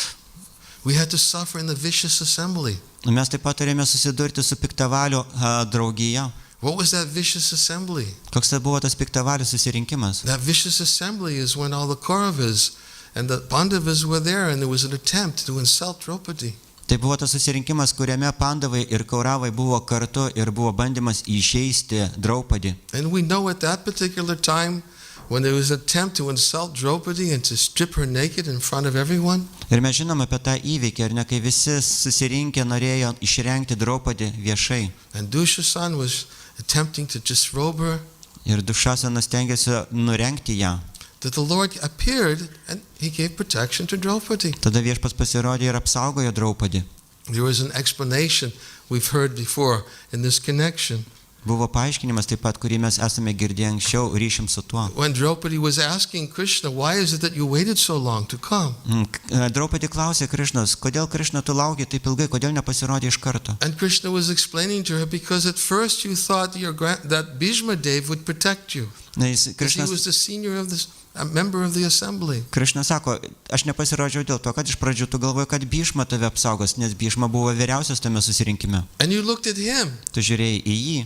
We had to suffer in the vicious assembly. Mes taip pat turėjome susidurti su piktavalio draugija. What was that vicious assembly? Koks tai buvo tas piktavalio susirinkimas? That vicious assembly is when all the Kauravas and the Pandavas were there and there was an attempt to insult Draupadi. Tai buvo tas susirinkimas, kuriame Pandavai ir Kauravai buvo kartu ir buvo bandymas įžeisti Draupadį. And we know at that particular time when there was an attempt to insult Draupadi and to strip her naked in front of everyone. Ir mes žinome apie tą įvykį, ar ne, kai visi susirinkę norėjo išrengti Draupadį viešai. And Dushasana was attempting to disrobe her. Ir Dušasanas stengiasi nurengti ją. That the Lord appeared and he gave protection to Draupadi. Tada viešpats pasirodė ir apsaugojo Draupadį. There was an explanation we've heard before in this connection. Buvo paaiškinimas taip pat, kurį mes esame girdėję anksčiau ryšim su tuo. When Draupadi was asking Krishna, why is it that you waited so long to come? Draupadi klausė Krišnos, kodėl Krišna tu lauki taip ilgai, kodėl nepasirodė iš karto? And Krishna was explaining to her, because at first you thought that Bhishma Dev would protect you. Because he was the senior of this, a member of the assembly. Krišna sako, aš nepasirodžiau dėl to, kad iš pradžių tu galvoji, kad Bhishma tave apsaugos, nes Bhishma buvo vyriausias tame susirinkime. And you looked at him. Tu žiūrėjai į jį.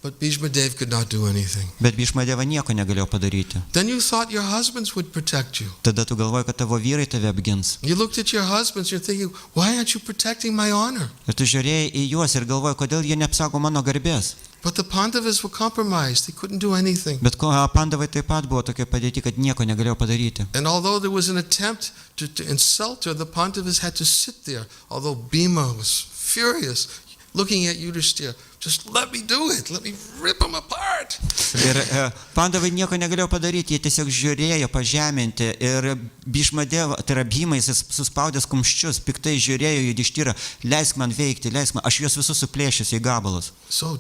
But Bhishma Dev could not do anything. Bet Bhishma Deva nieko negalėjo padaryti. Then you thought your husbands would protect you. Tada tu galvoji, kad tavo vyrai tave apgins. You looked at your husbands, you're thinking, why aren't you protecting my honor? Ir tu žiūrėjai į juos ir galvoji, kodėl jie neapsaugo mano garbės. But the Pandavas were compromised. They couldn't do anything. Bet Pandavai taip pat buvo tokia padėti, kad nieko negalėjo padaryti. And although there was an attempt to insult her, the Pandavas had to sit there. Although Bhima was furious, looking at Yudhishthira, just let me do it. Let me rip them apart. Ir Pandavai nieko negalėjo padaryti, jie tiesiog žiūrėjo pažeminti. Ir Bhishma Deva, tai yra Bhima, jis suspaudęs kumščius, piktai žiūrėjo Yudhishthira, leisk man veikti, leisk man, aš juos visus suplėšęs į gabalus. So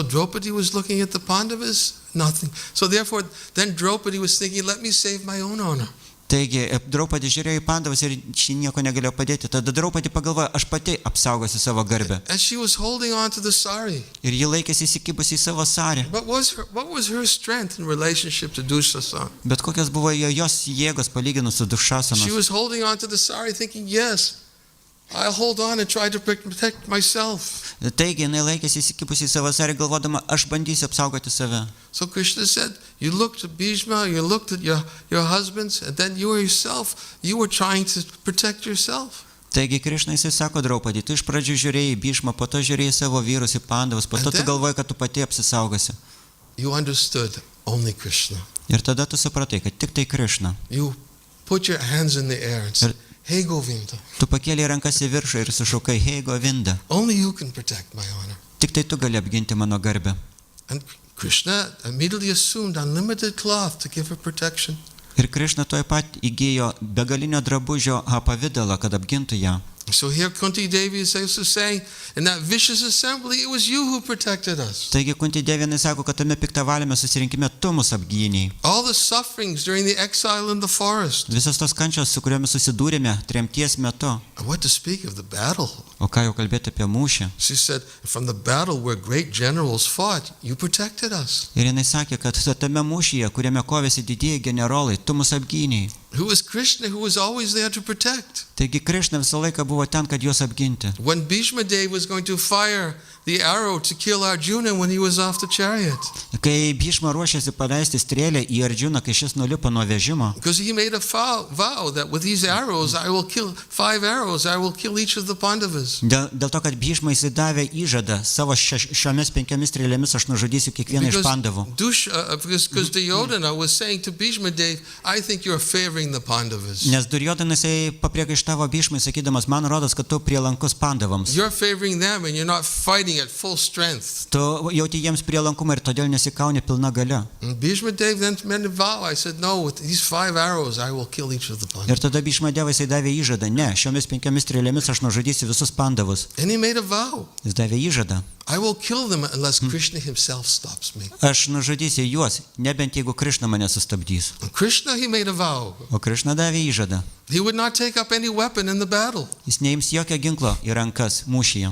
Draupadi was looking at the Pandavas, nothing. So therefore, then Draupadi was thinking, let me save my own honor. Taigi, Draupadi žiūrėjo į Pandavas ir ši nieko negalėjo padėti. Tada Draupadi pagalvojo, aš pati apsaugosiu savo garbę. And she was holding on to the sari. Ir ji laikėsi įsikibusi į savo sarį. What was her strength in relationship to Dushasana? Bet kokios buvo jos jėgos palyginus su Dušasanos? She was holding on to the sari thinking, yes, I'll hold on and try to protect myself. Taigi, jinai laikėsi įsikibusi į savo sarį, galvodama, aš bandysiu apsaugoti save. So Krishna said, you looked at Bhishma, you looked at your husbands, and then you yourself, you were trying to protect yourself. Taigi, Krišna jisai sako Draupadį, tu iš pradžių žiūrėjai į Bhishmą, po to žiūrėjai savo vyrus, į Pandavus, po to tu galvoji, kad tu pati apsisaugosi. You understood only Krishna. Ir tada tu supratai, kad tik tai Krišna. You put your hands in the air and said, hey Govinda. Tu pakėlei rankas į viršų ir sušaukai, hey Govinda. Only you can protect my honor. Tik tai tu gali apginti mano garbę. And Krishna immediately assumed unlimited cloth to give her protection. Ir Krišna tuoj pat įgijo begalinio drabužio pavidalą, kad apgintų ją. So here Kunti Devi is also saying, in that vicious assembly, it was you who protected us. Taigi Kunti Devi sako, kad tame piktavalėme susirinkime tu mus apgynei. All the sufferings during the exile in the forest. Visas tos kančios, su kuriomis susidūrėme tremties metu. What to speak of the battle? O ką jau kalbėti apie mūšį? She said, from the battle where great generals fought, you protected us. Ir jinai sakė, kad tame mūšyje, kuriame kovėsi didieji generolai, tu mus apgynei. Who was Krishna, who was always there to protect. Taigi Krišna visą laiką buvo ten, kad juos apginti. When Bhishma Dev was going to fire the arrow to kill Arjuna when he was off the chariot. Kai Bhishma ruošėsi paleisti strėlę į Arjuną, kai šis nulipo nuo vežimo, Because he made a vow that with these arrows I will kill 5 arrows, I will kill each of the Pandavas. dėl to, kad Bhishma jisai davė įžadą savo šiomis 5 strėlėmis aš nužudysiu kiekvieną iš pandavų. Because Duryodhana was saying to Bhishma Dev, I think you're favoring the Pandavas. Nes Duryodanas jisai papriekaištavo Bhishmai, sakydamas, man rodos, kad tu prielankus pandavams. You're favoring them and you're not fighting at full strength. Tu jauti jiems prielankumą ir todėl nesikauni pilna galia. And Bhishma Dev then made a vow. I said, no, with these 5 arrows I will kill each of the Pandavas. Ir tada Bhishma Devas jisai davė įžadą, ne, šiomis 5 strėlėmis aš nužudysiu visus pandavus. And he made a vow. Jis davė įžadą. I will kill them unless Krishna himself stops me. Aš nužudysiu juos, nebent jeigu Krišna mane sustabdys. And Krishna, he made a vow. O Krišna davė įžadą. He would not take up any weapon in the battle. Jis neims jokio ginklo į rankas mūšyje.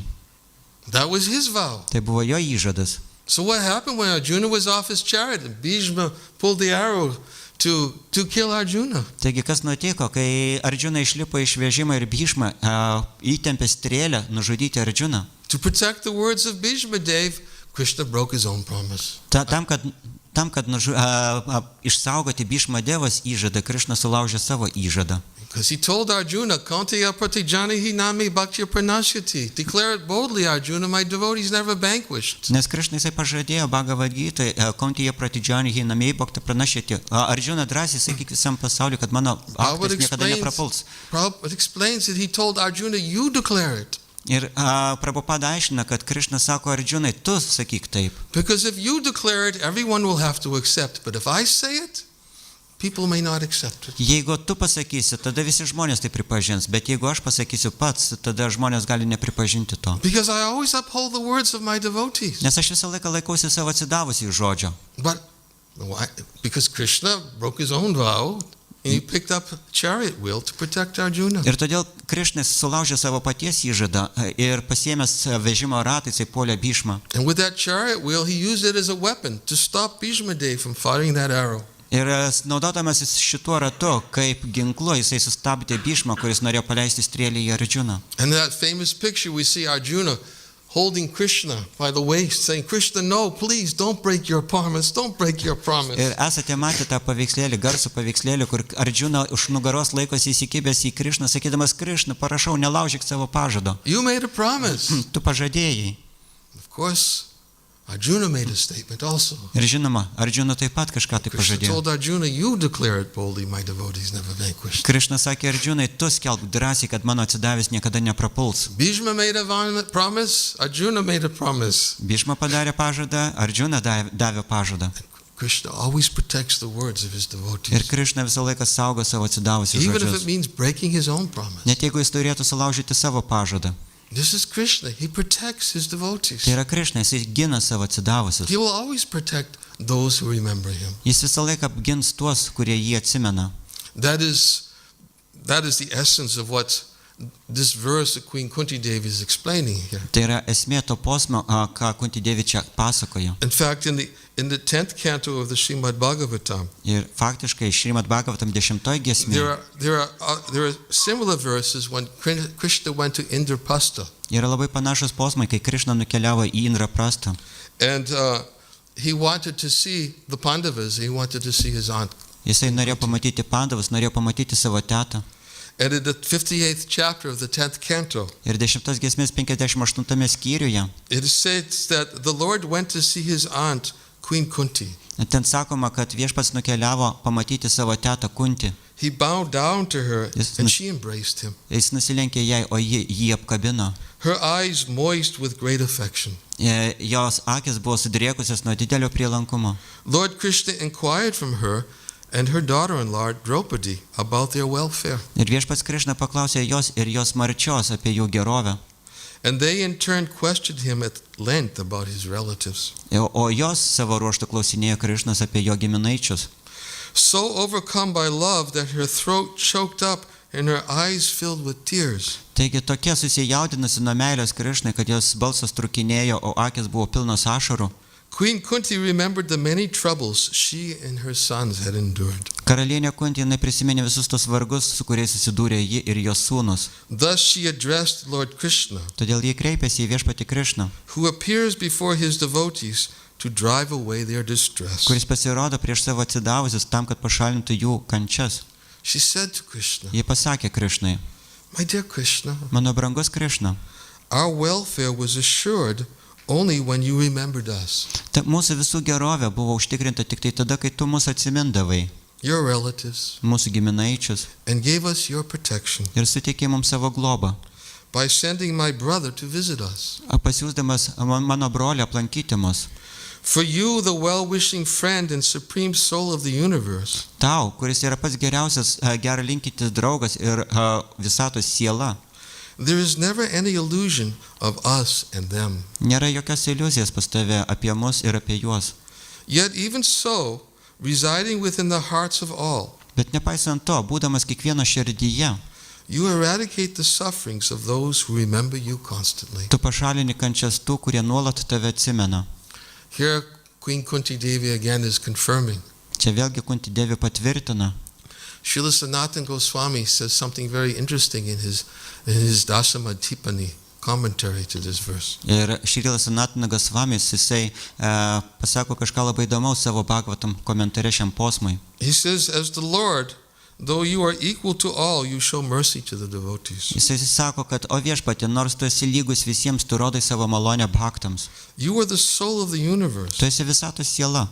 That was his vow. Tai buvo jo įžadas. So what happened when Arjuna was off his chariot and Bhishma pulled the arrow to kill Arjuna? Taigi kas nutiko, kai Arjuna išlipo iš vežimo ir Bhishma įtempė strėlę nužudyti Arjuną? To protect the words of Bhishma Dev, Krishna broke his own promise. Tam, kad išsaugoti Bhishma Devas įžadą, Krišna sulaužė savo įžadą. Because he told Arjuna, Kaunteya pratijanihi nami bhaktya pranashyati. Declare it boldly, Arjuna, my devotee is never vanquished. Nes Krišna jisai pažadėjo Bhagavad Gita, Kaunteya pratijanihi nami bhaktya pranashyati. Arjuna drąsiai sakyk visam pasauliu, kad mano aktas niekada neprapuls. Prabhupada explains that he told Arjuna, you declare it. Ir Prabhupada aiškina, kad Krišna sako Arjunai, tu sakyk taip. Because if you declare it, everyone will have to accept. But if I say it, people may not accept it. Jeigu tu pasakysi, tada visi žmonės tai pripažins, bet jeigu aš pasakysiu pats, tada žmonės gali nepripažinti to. Because I always uphold the words of my devotees. Nes aš visą laiką laikausi savo atsidavusių žodžio. But why? Because Krishna broke his own vow and he picked up a chariot wheel to protect Arjuna. Ir todėl Krišnas sulaužė savo paties įžadą ir pasiėmęs vežimo ratą jisai puolė Bhishmą. And with that chariot wheel, he used it as a weapon to stop Bhishma Dev from firing that arrow. Ir naudodamasis šituo ratu, kaip ginklu, jisai sustabdė Bhishmą, kuris norėjo paleisti strėlę į Arjuną. And in that famous picture, we see Arjuna holding Krishna by the waist, saying, Krishna, no, please, don't break your promise, don't break your promise. Ir esate matę tą paveikslėlį, garsų paveikslėlį, kur Arjuna už nugaros laikosi įsikibęs į Krišną, sakydamas, Krišna, parašau, nelaužyk savo pažado. You made a promise. Tu pažadėjai. Of course, Arjuna made a statement also. Ir žinoma, Arjuna taip pat kažką tai Krishna pažadėjo. told Arjuna, you declare it boldly, my devotees never vanquished. Krišna sakė Arjunai, tu skelbk drąsiai, kad mano atsidavęs niekada neprapuls. Bhishma made a promise, Arjuna made a promise. Bhishma padarė pažadą, Arjuna davė pažadą. Krishna always protects the words of his Ir devotees. Krišna visą laiką saugo savo atsidavusius Even if žodžius. it means breaking his own promise. Net jeigu jis turėtų sulaužyti savo pažadą. This is Krishna. He protects his devotees. Tai yra Krišna, jis gina savo atsidavusius. He will always protect those who remember him. Jis visą laiką apgins tuos, kurie jį atsimena. That is the essence of what this verse that Queen Kunti Devi is explaining here. Tai yra esmė to posmo, ką Kunti Devi čia pasakoja. In fact, in the 10th canto of the Srimad Bhagavatam, Ir faktiškai Šrimad Bhagavatam 10 giesmė there are similar verses when Krishna went to Indraprastha. yra labai panašus posmai, kai Krišna nukeliavo į Indraprastą. And he wanted to see the Pandavas, he wanted to see his aunt. Jisai norėjo pamatyti Pandavus, norėjo pamatyti savo tetą. And in the 58th chapter of the 10th canto, Ir 10 giesmės 58 skyriuje it says that the Lord went to see his aunt, Queen Kunti. ten sakoma, kad viešpats nukeliavo pamatyti savo tetą Kunti. He bowed down to her Yes, and she embraced him. Jis nusilenkė jai, o ji jį apkabino. Her eyes moist with great affection. Jos akis buvo sudrėkusios nuo didelio prielankumo. Lord Krishna inquired from her and her daughter-in-law Draupadi about their welfare. Ir viešpats Krišna paklausė jos ir jos marčios apie jų gerovę. And they in turn questioned him at length about his relatives. O jos savo ruožtu klausinėjo Krišnas apie jo giminaičius. So overcome by love that her throat choked up and her eyes filled with tears. Taigi tokia susijaudinusi nuo meilės Krišnai, kad jos balsas trukinėjo, o akis buvo pilnos ašarų. Queen Kunti remembered the many troubles she and her sons had endured. Karalienė Kunti jinai prisiminė visus tos vargus, su kuriais susidūrė ji ir jos sūnus. Thus she addressed Lord Krishna, Todėl jie kreipėsi į viešpatį Krišną, who appears before his devotees to drive away their distress. kuris pasirodo prieš savo atsidavusius tam, kad pašalintų jų kančias. She said to Krishna, Jie pasakė Krišnai, "My dear Krishna, mano brangus Krišna, our welfare was assured only when you remembered us, mūsų visų gerovė buvo užtikrinta tik tai tada, kai tu mus atsimindavai, your relatives, mūsų giminaičius, and gave us your protection ir suteikė mums savo globą, by sending my brother to visit us. pasiūsdamas mano brolį aplankyti mus. For you, the well-wishing friend and supreme soul of the universe, Tau, kuris yra pats geriausias, gerą linkintis draugas ir visatos siela, there is never any illusion of us and them. nėra jokios iliuzijos pas tave apie mus ir apie juos. Yet even so, residing within the hearts of all, Bet nepaisant to, būdamas kiekvieno širdyje, you eradicate the sufferings of those who remember you constantly. tu pašalini kančias tų, kurie nuolat tave atsimena. Here, Queen Kunti Devi again is confirming. Čia vėlgi Kunti Devi patvirtina. Srila Sanatana Goswami says something very interesting in his Dasama Tipani commentary to this verse. Ir Šrilas Sanatana Gosvamis, jisai pasako kažką labai įdomaus savo Bhagavatam komentare šiam posmui. He says, as the Lord, though you are equal to all, you show mercy to the devotees. Jisai sako, kad o viešpatie, nors tu esi lygus visiems, tu rodai savo malonę bhaktams. You are the soul of the universe, Tu esi visatos siela.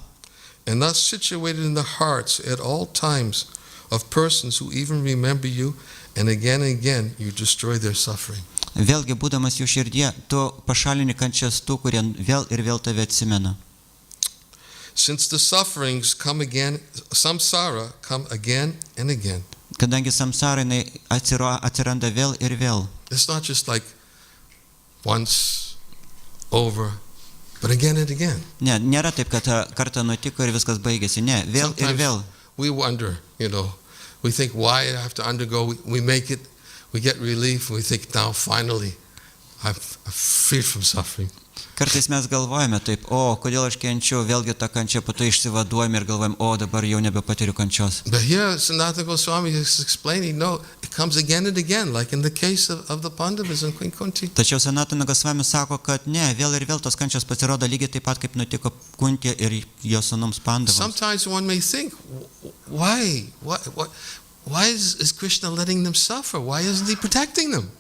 and thus situated in the hearts at all times of persons who even remember you, and again you destroy their suffering. Vėlgi, būdamas jų širdie, tu pašalini kančias tų, kurie vėl ir vėl tave atsimena. Since the sufferings come again, samsara come again and again. Kadangi samsara jinai atsiranda vėl ir vėl. It's not just like once, over, but again and again. Ne, nėra taip, kad kartą nutiko ir viskas baigėsi. Ne, vėl ir vėl. We wonder, we think, why I have to undergo, we make it, we get relief, we think, now finally I'm freed from suffering. Kartais mes galvojame taip, kodėl aš kenčiu, vėlgi tą kančią, po to išsivaduojame ir galvojame, dabar jau nebepatiriu kančios. But here Sanatana Goswami is explaining, no, it comes again and again, like in the case of the Pandavas and Queen Kunti. Tačiau Sanatana Gosvami sako, kad ne, vėl ir vėl tos kančios pasirodo lygiai taip pat, kaip nutiko Kunti ir jos sūnums Pandavams. Sometimes one may think, why is Krishna letting them suffer? Why isn't he protecting them?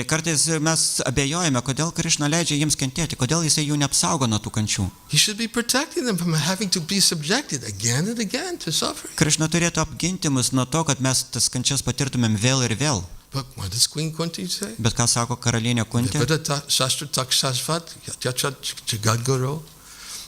Kartais mes abejojame, kodėl Krišna leidžia jiems kentėti, kodėl jisai jų neapsaugo nuo tų kančių. He should be protecting them from having to be subjected again and again to suffering. Krišna turėtų apginti mus nuo to, kad mes tas kančias patirtumėm vėl ir vėl. But what does Queen Kunti say? Bet ką sako karalienė Kunti?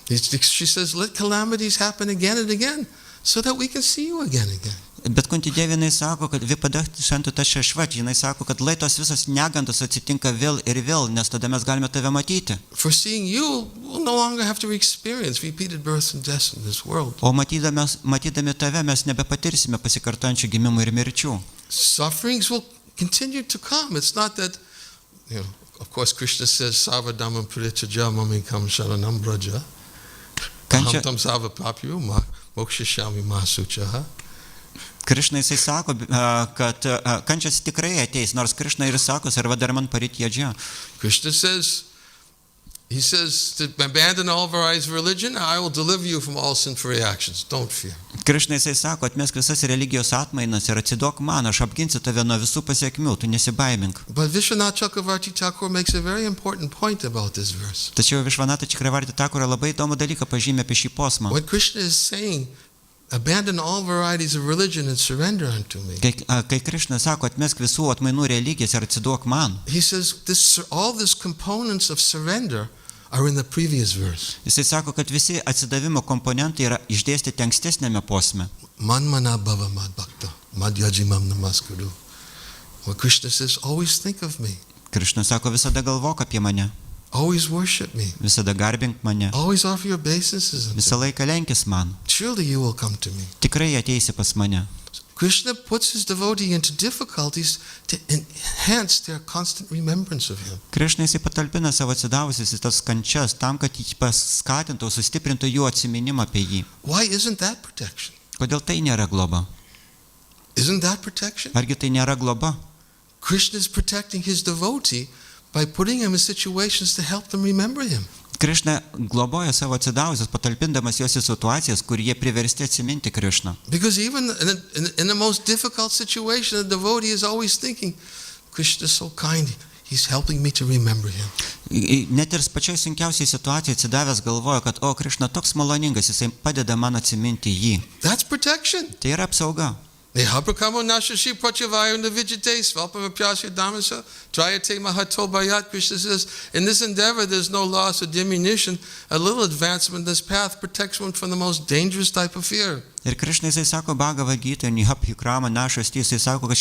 She says, let calamities happen again and again so that we can see you again and again. Bet Kunti Devi jinai sako, kad vipadachti šantu tašešvat, jinai sako, kad lai tos visas negandos atsitinka vėl ir vėl, nes tada mes galime tave matyti. For seeing you, we'll no longer have to experience repeated births and deaths in this world. O matydami tave mes nebepatirsime pasikartojančių gimimų ir mirčių. Sufferings will continue to come. It's not that, of course Krishna says, Savadamam Purichaja Mamikam Sharanam Braja Aham Tam Sava Papyu Mokshishami Masuchaha. Krišna jisai sako, kad kančias tikrai ateis, nors Krišna ir sako, sarvadharman parityaja. Krishna says, he says, to abandon all varieties of religion, I will deliver you from all sinful reactions. Don't fear. Krišna jisai sako, atmesk visas religijos atmainas ir atsiduok man, aš apginsiu tave nuo visų pasiekmių, tu nesibaimink. But Vishwanath Chakravarti Thakur makes a very important point about this verse. Tačiau Vishwanath Chakravarti Thakur labai įdomų dalyką pažymė apie šį posmą. What Krishna is saying, abandon all varieties of religion and surrender unto me. Kai Krišna sako, atmesk visų atmainų religijas ir atsiduok man. He says, all these components of surrender are in the previous verse. Jisai sako, kad visi atsidavimo komponentai yra išdėstyti ankstesnėme posme. Manmana bhava mad bhakta, mad yajimam namaskuru. What Krishna says, always think of me. Krišna sako, visada galvok apie mane. Always worship me. Visada garbink mane. Always offer your obeisances unto me. Visą laiką lenkis man. Surely you will come to me. Tikrai ateisi pas mane. Krishna puts his devotee into difficulties to enhance their constant remembrance of him. Krišna jisai patalpina savo atsidavusius į tas kančias tam, kad jį paskatintų, sustiprintų jų atsiminimą apie jį. Why isn't that protection? Kodėl tai nėra globa? Isn't that protection? Argi tai nėra globa? Krishna is protecting his devotee by putting him in situations to help them remember him. Krišna globoja savo atsidavusius, patalpindamas juos į situacijas, kur jie priversti atsiminti Krišną. Because even in the most difficult situation, the devotee is always thinking, Krishna is so kind, he's helping me to remember him. Net ir pačioj sunkiausiai situacijai atsidavęs galvoja, kad Krišna toks maloningas, jisai padeda man atsiminti jį. That's protection. Tai yra apsauga. Nehabrakamo nashashi prachavayu navijate svapamapyasya dhamasa trayate mahato bhayat. Krishna says, in this endeavor there's no loss or diminution. A little advancement in this path protects one from the most dangerous type of fear. Ir Krišna jisai sako Bhagavad Gita, Nihaphikrama našasti, jisai sako, kad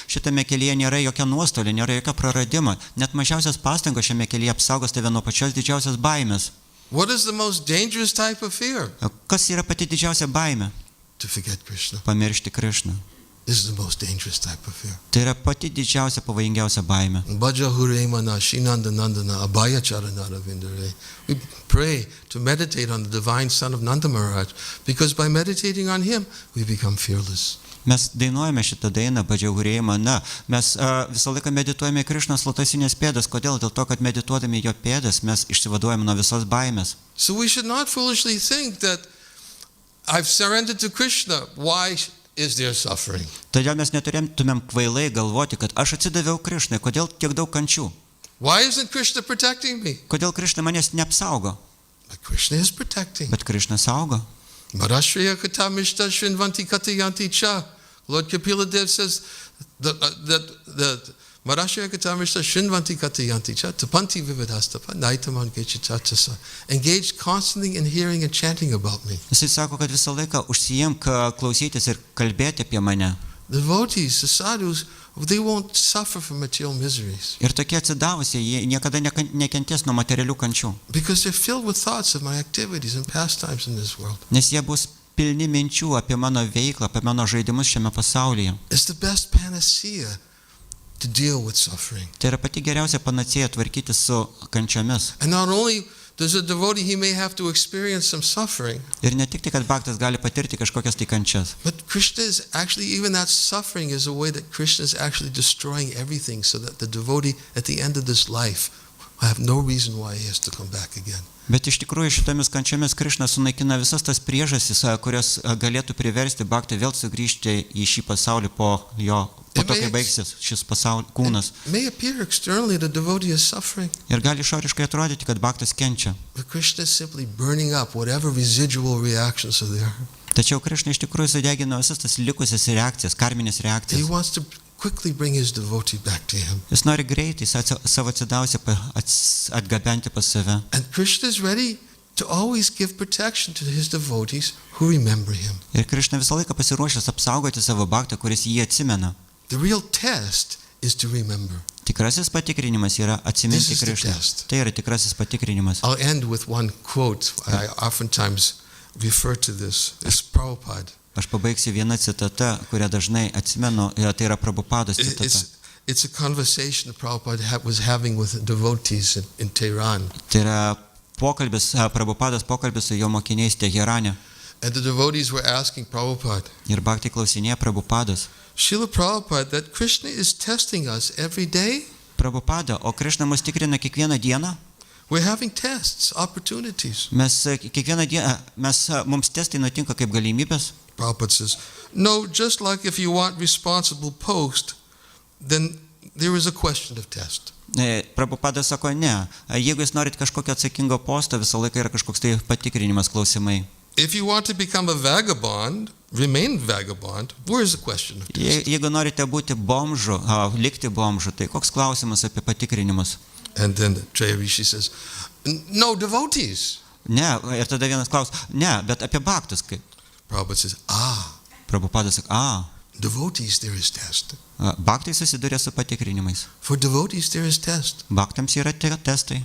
šitame kelyje nėra jokio nuostolio, nėra jokio praradimo. Net mažiausias pastangos šiame kelyje apsaugos tave nuo pačios didžiausios baimės. What is the most dangerous type of fear? Kas yra pati didžiausia baimė? To forget Krishna. Pamiršti Krišną. This is the most dangerous type of fear. Tai yra pati didžiausia, pavojingiausia baimė. Bhaja Huremana Shinanda Nandana Abhaya Charanara Vindare. We pray to meditate on the divine son of Nanda Maharaj, because by meditating on him, we become fearless. Mes dainuojame šitą dainą, Badžiaugurėjimą, mes visą laiką medituojame Krišnos lotosinės pėdas. Kodėl? Dėl to, kad medituodami jo pėdas, mes išsivaduojame nuo visos baimės. So we should not foolishly think that I've surrendered to Krishna. Why is there suffering? Todėl mes neturėtumėm kvailai galvoti, kad aš atsidaviau Krišnai, kodėl tiek daug kančių? Why isn't Krishna protecting me? Kodėl Krišna manęs neapsaugo? But Krishna is protecting. Bet Krišna saugo. Marashriya kata mishta shrinvanti katayanti cha. Lord Kapila Dev says that Marashriya kata mishta shrinvanti katayanti cha. Tapanti vividhastapa naitaman gechitatasa. Engage constantly in hearing and chanting about me. Jisai sako, kad visą laiką užsiimk klausytis ir kalbėti apie mane. The devotees, the sadhus, they won't suffer from material miseries. Ir tokie atsidavusie, jie niekada nekentės nuo materialių kančių. Because they're filled with thoughts of my activities and pastimes in this world. Nes jie bus pilni minčių apie mano veiklą, apie mano žaidimus šiame pasaulyje. It's the best panacea to deal with suffering. Tai yra pati geriausia panacėja tvarkyti su kančiomis. And not only does a devotee, he may have to experience some suffering. Ir ne tik tai, kad bhaktas gali patirti kažkokias tai kančias. But Krishna is actually, even that suffering is a way that Krishna is actually destroying everything, so that the devotee at the end of this life will have no reason why he has to come back again. Bet iš tikrųjų šitomis kančiomis Krišna sunaikina visas tas priežastis, kurios galėtų priversti bhaktą vėl sugrįžti į šį pasaulį po to, kai baigsis šis kūnas. It may appear externally the devotee is suffering. Ir gali išoriškai atrodyti, kad bhaktas kenčia. But Krishna is simply burning up whatever residual reactions are there. Tačiau Krišna iš tikrųjų sudegina visas tas likusias reakcijas, karminės He reakcijas. wants to quickly bring his devotee back to him. Jis nori greitai savo atsidausią atgabenti pas save. And Krishna is ready to always give protection to his devotees who remember him. Ir Krišna visą laiką pasiruošęs apsaugoti savo bhaktą, kuris jį atsimena. The real test is to remember. Tikrasis patikrinimas yra atsiminti Krišną. Tai yra tikrasis patikrinimas. I'll end with one quote. I oftentimes refer to this. It's Prabhupada. Aš pabaigsiu vieną citatą, kurią dažnai atsimenu, tai yra Prabhupados citata. It's a conversation that Prabhupada was having with devotees in Tehran. Tai yra Prabhupados pokalbis su jo mokiniais Teherane. And the devotees were asking Prabhupada. Ir bhaktai klausinėja Prabhupados. Srila Prabhupada, that Krishna is testing us every day. Prabhupada, o Krišna mus tikrina kiekvieną dieną? We're having tests, opportunities. Mes kiekvieną dieną, mums testai nutinka kaip galimybės. Prabhupada says, no, just like if you want responsible post, then there is a question of test. Prabhupada sako, ne, jeigu jūs norit kažkokio atsakingo posto, visą laiką yra kažkoks tai patikrinimas, klausimai. If you want to become a vagabond, remain vagabond, where is the question of test? Jeigu norite būti bomžu, likti bomžu, tai koks klausimas apie patikrinimus? And then Treya Rishi says, no, devotees. Ne, ir tada vienas klaus, ne, bet apie bhaktus kaip? Prabhupada says, Prabhupada sako, devotees there is test. Bhaktai susiduria su patikrinimais. For devotees there is test. Bhaktams yra testai.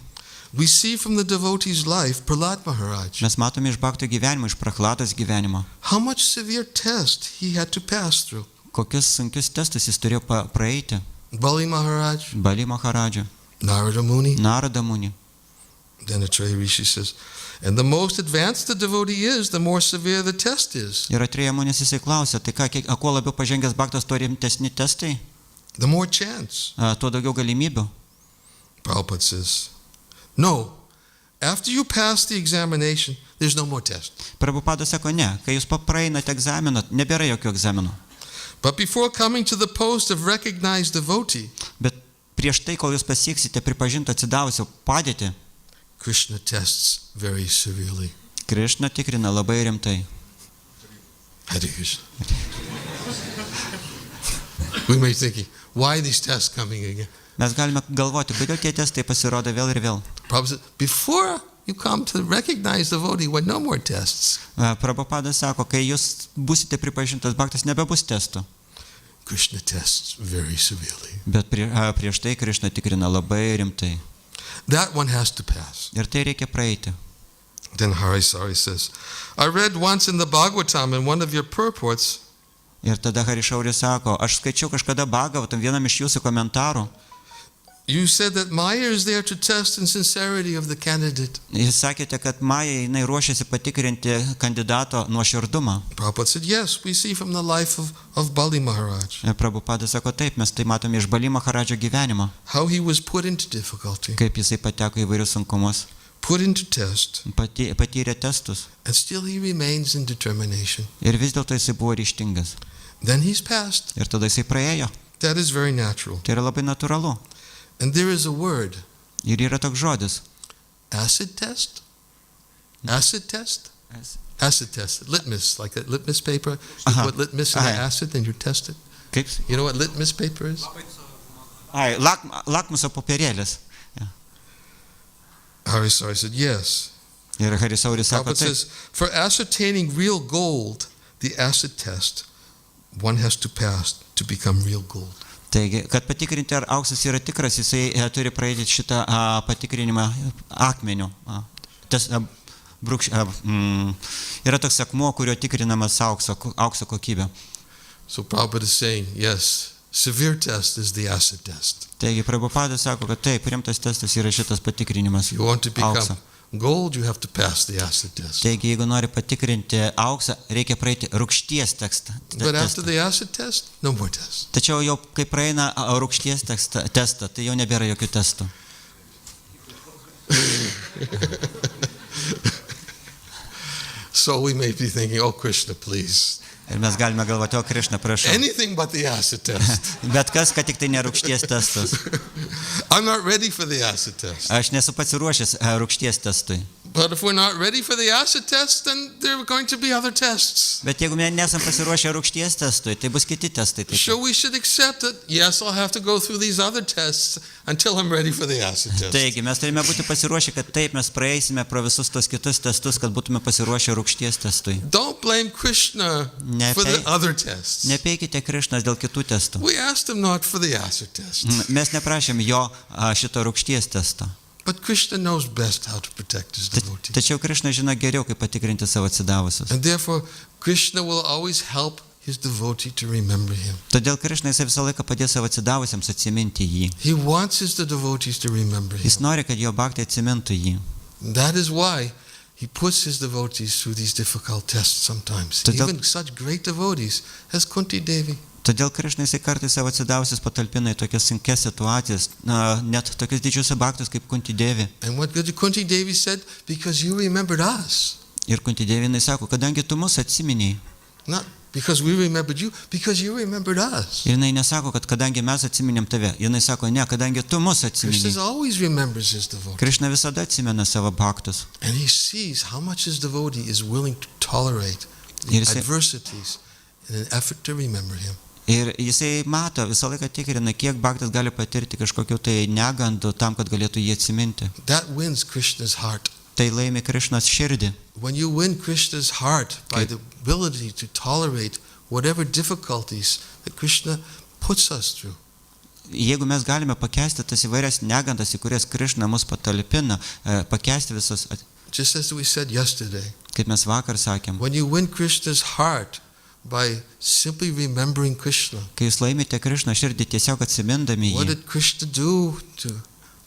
We see from the devotee's life, Prahlad Maharaj, Mes matome iš bhakto gyvenimo, iš Prahlados gyvenimo, how much severe test he had to pass through. kokius sunkius testus jis turėjo praeiti. Bali Maharaj, Bali Maharadža, Narada Muni. Narada Muni. Then Atraya Rishi says, and the most advanced the devotee is, the more severe the test is. Ir Atrėja Munis jisai klausė, tai ką, kuo labiau pažengęs bhaktas, tuo rimtesni testai, The more chance. tuo daugiau galimybių. Prabhupada says, no, after you pass the examination, there's no more test. Prabhupada sako, ne, kai jūs praeinate egzaminą, nebėra jokių egzaminų. But before coming to the post of recognized devotee, Bet prieš tai, kol jūs pasieksite pripažinti atsidavusio padėtį, Krishna tests very severely. Krišna tikrina labai rimtai. Hare Krishna. We may be thinking, why are these tests coming again? Mes galime galvoti, kodėl tie testai pasirodo vėl ir vėl. Prabhupada said, before you come to recognize devotee, when no more tests, Prabhupada sako, kai jūs busite pripažintas bhaktas, nebebus testų. Krishna tests very severely. Bet prieš tai Krišna tikrina labai rimtai. That one has to pass. Ir tai reikia praeiti. Then Harisari says, I read once in the Bhagavatam in one of your purports, Ir tada Harišauris sako, aš skaičiau kažkada Bhagavatam vienam iš jūsų komentarų. you said that Maya is there to test the sincerity of the candidate. Jūs sakėte, kad Maja jinai ruošiasi patikrinti kandidato nuoširdumą. Prabhupada said, yes, we see from the life of Bali Maharaj, Ir Prabhupada sako, taip, mes tai matome iš Bali Maharadžo gyvenimo, how he was put into difficulty, kaip jisai pateko į vairius sunkumus, put into test, patyrė testus. and still he remains in determination. Ir vis dėlto jisai buvo ryžtingas. Then he's passed. Ir tada jisai praėjo. That is very natural. Tai yra labai natūralu. And there is a word, Ir yra toks žodis. acid test? Acid test? Acid test. Litmus, like that litmus paper. You Uh-huh. put litmus in the Uh-huh. acid and you test it. Kaip? You know what litmus paper is? Ai, lakmuso popierėlis. Harisari said, yes. Ir Harisauris sako, Prabhupada taip. says, for ascertaining real gold, the acid test, one has to pass to become real gold. Taigi, kad patikrinti, ar auksas yra tikras, jisai turi praeiti šitą patikrinimą akmeniu. Yra toks akmuo, kurio tikrinamas aukso kokybė. So Prabhupada is saying, yes, severe test is the acid test. Taigi, Prabhupada sako, kad taip, rimtas testas yra šitas patikrinimas You want to become aukso. gold, you have to pass the acid test. Taigi, jeigu nori patikrinti auksą, reikia praeiti rūgšties But after testą. the acid test, no more tests. Tačiau jau, kai praeina rūgšties testą, tai jau nebėra jokių testų. So we may be thinking, oh Krishna, please. Ir mes galime galvoti, o Krišna, prašau. Anything but the acid test. Bet kas, kad tik tai nerūgšties testas. I'm not ready for the acid test. Aš nesu pasiruošęs rūgšties testui. But if we're not ready for the acid test, then there are going to be other tests. Bet jeigu mes nesam pasiruošę rūgšties testui, tai bus kiti testai. So we should accept that, yes, I'll have to go through these other tests until I'm ready for the acid test. Taigi, mes turime būti pasiruošę, kad taip mes praeisime pro visus tos kitus testus, kad būtume pasiruošę rūgšties testui. Don't blame Krishna for the other tests. Nepeikite Krišnas dėl kitų testų. We asked him not for the acid test. Mes neprašėm jo šito rūgšties testo. But Krishna knows best how to protect his devotees. Tačiau Krišna žino geriau, kaip patikrinti savo atsidavusius. And therefore, Krishna will always help his devotee to remember him. Todėl Krišna jisai visą laiką padės savo atsidavusiems atsiminti jį. He wants the devotees to remember him. Jis nori, kad jo bhaktai atsimintų jį. That is why he puts his devotees through these difficult tests sometimes. Todėl- Even such great devotees as Kunti Devi. Todėl Krišna jisai kartais savo atsidavusius patalpina į tokias sunkes situacijas, net tokius didžius bhaktus kaip Kunti Devi. And what did Kunti Devi said? Because you remembered us. Ir Kunti Devi jinai sako, kadangi tu mus atsiminiai. Not because we remembered you, because you remembered us. Ir jinai nesako, kad kadangi mes atsiminėm tave. Jinai sako, ne, kadangi tu mus Krishna atsiminiai. always remembers his devotee. Krišna visada atsimena savo bhaktus. And he sees how much his devotee is willing to tolerate the Ir jisai- adversities in an effort to remember him. Ir jisai mato, visą laiką tikrina, kiek bhaktas gali patirti kažkokiu tai negandų tam, kad galėtų jį atsiminti. That wins Krishna's heart. Tai laimi Krišnos širdį. When you win Krishna's heart by the ability to tolerate whatever difficulties that Krishna puts us through. jeigu mes galime pakęsti tas įvairias negandas, į kurias Krišna mus patalpina, pakęsti visus, Just as we said yesterday, kaip mes vakar sakėm, when you win Krishna's heart by simply remembering Krishna, kai jūs laimite Krišną širdį tiesiog atsimindami what jį, did Krishna do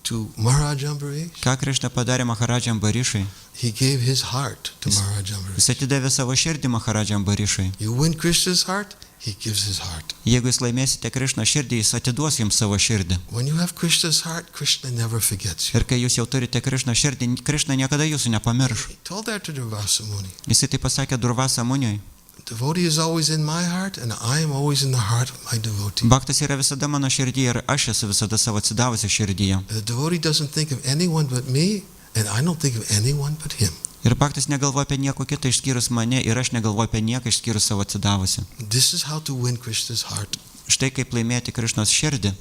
to Maharaj Ambarish? ką Krišna padarė Maharadžiam Barišai? He gave his heart to Maharaj Ambarish. Jis atidavė savo širdį Maharadžiam Barišai. You win Krishna's heart, he gives his heart. Jeigu jūs laimėsite Krišną širdį, jis atiduos jums savo širdį. When you have Krishna's heart, Krishna never forgets you. Ir kai jūs jau turite Krišną širdį, Krišna niekada jūsų nepamirš. He told that to Durvasa Muni. Jisai tai pasakė Durvasa Muniui. Devotee is always in my heart, and I am always in the heart of my devotee. Bhaktas yra visada mano širdyje ir aš esu visada savo atsidavusi širdyje. The devotee doesn't think of anyone but me, and I don't think of anyone but him. Ir Bhaktas negalvoja apie nieko kitą išskyrus mane ir aš negalvoju apie nieką išskyrus savo atsidavusi. This is how to win Krishna's heart. Štai kaip laimėti Krišnos širdį.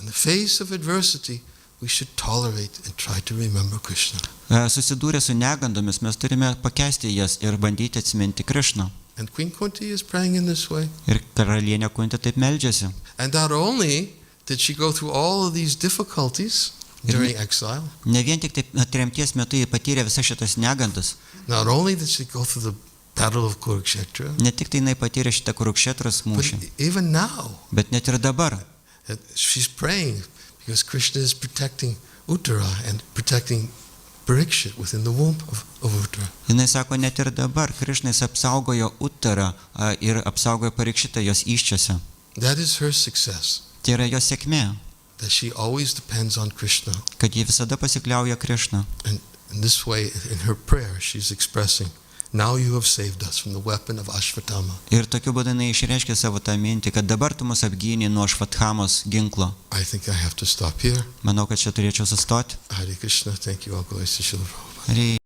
In the face of adversity, we should tolerate and try to remember Krishna. Susidūrę su negandomis mes turime pakęsti jas ir bandyti atsiminti Krišną. And Queen Kunti is praying in this way. Ir karalienė Kunti taip meldžiasi. And not only did she go through all of these difficulties during exile, Ne vien tik taip tremties metu jį patyrė visas šitas negandas, not only did she go through the battle of Kurukshetra, ne tik tai jinai patyrė šitą Kurukšetros but mūšį, even now, bet net ir dabar. she's praying because Krishna is protecting Uttara and protecting Parikshit within the womb of Uttara. Jinai sako, net ir dabar Krišnas apsaugojo Uttarą ir apsaugojo Parikšitą jos įščiose. That is her success, Tai yra jos sėkmė, that she always depends on Krishna. kad ji visada pasikliauja Krišną. And in this way, in her prayer, she's expressing, now you have saved us from the weapon of Ashvatthama. Ir tokiu būdu jinai išreiškia savo tą mintį, kad dabar tu mus apgynė nuo Švathamos ginklo. I think I have to stop here. Manau, kad čia turėčiau sustoti. Hare Krishna, thank you, Uncle Srila Prabhupada. Hare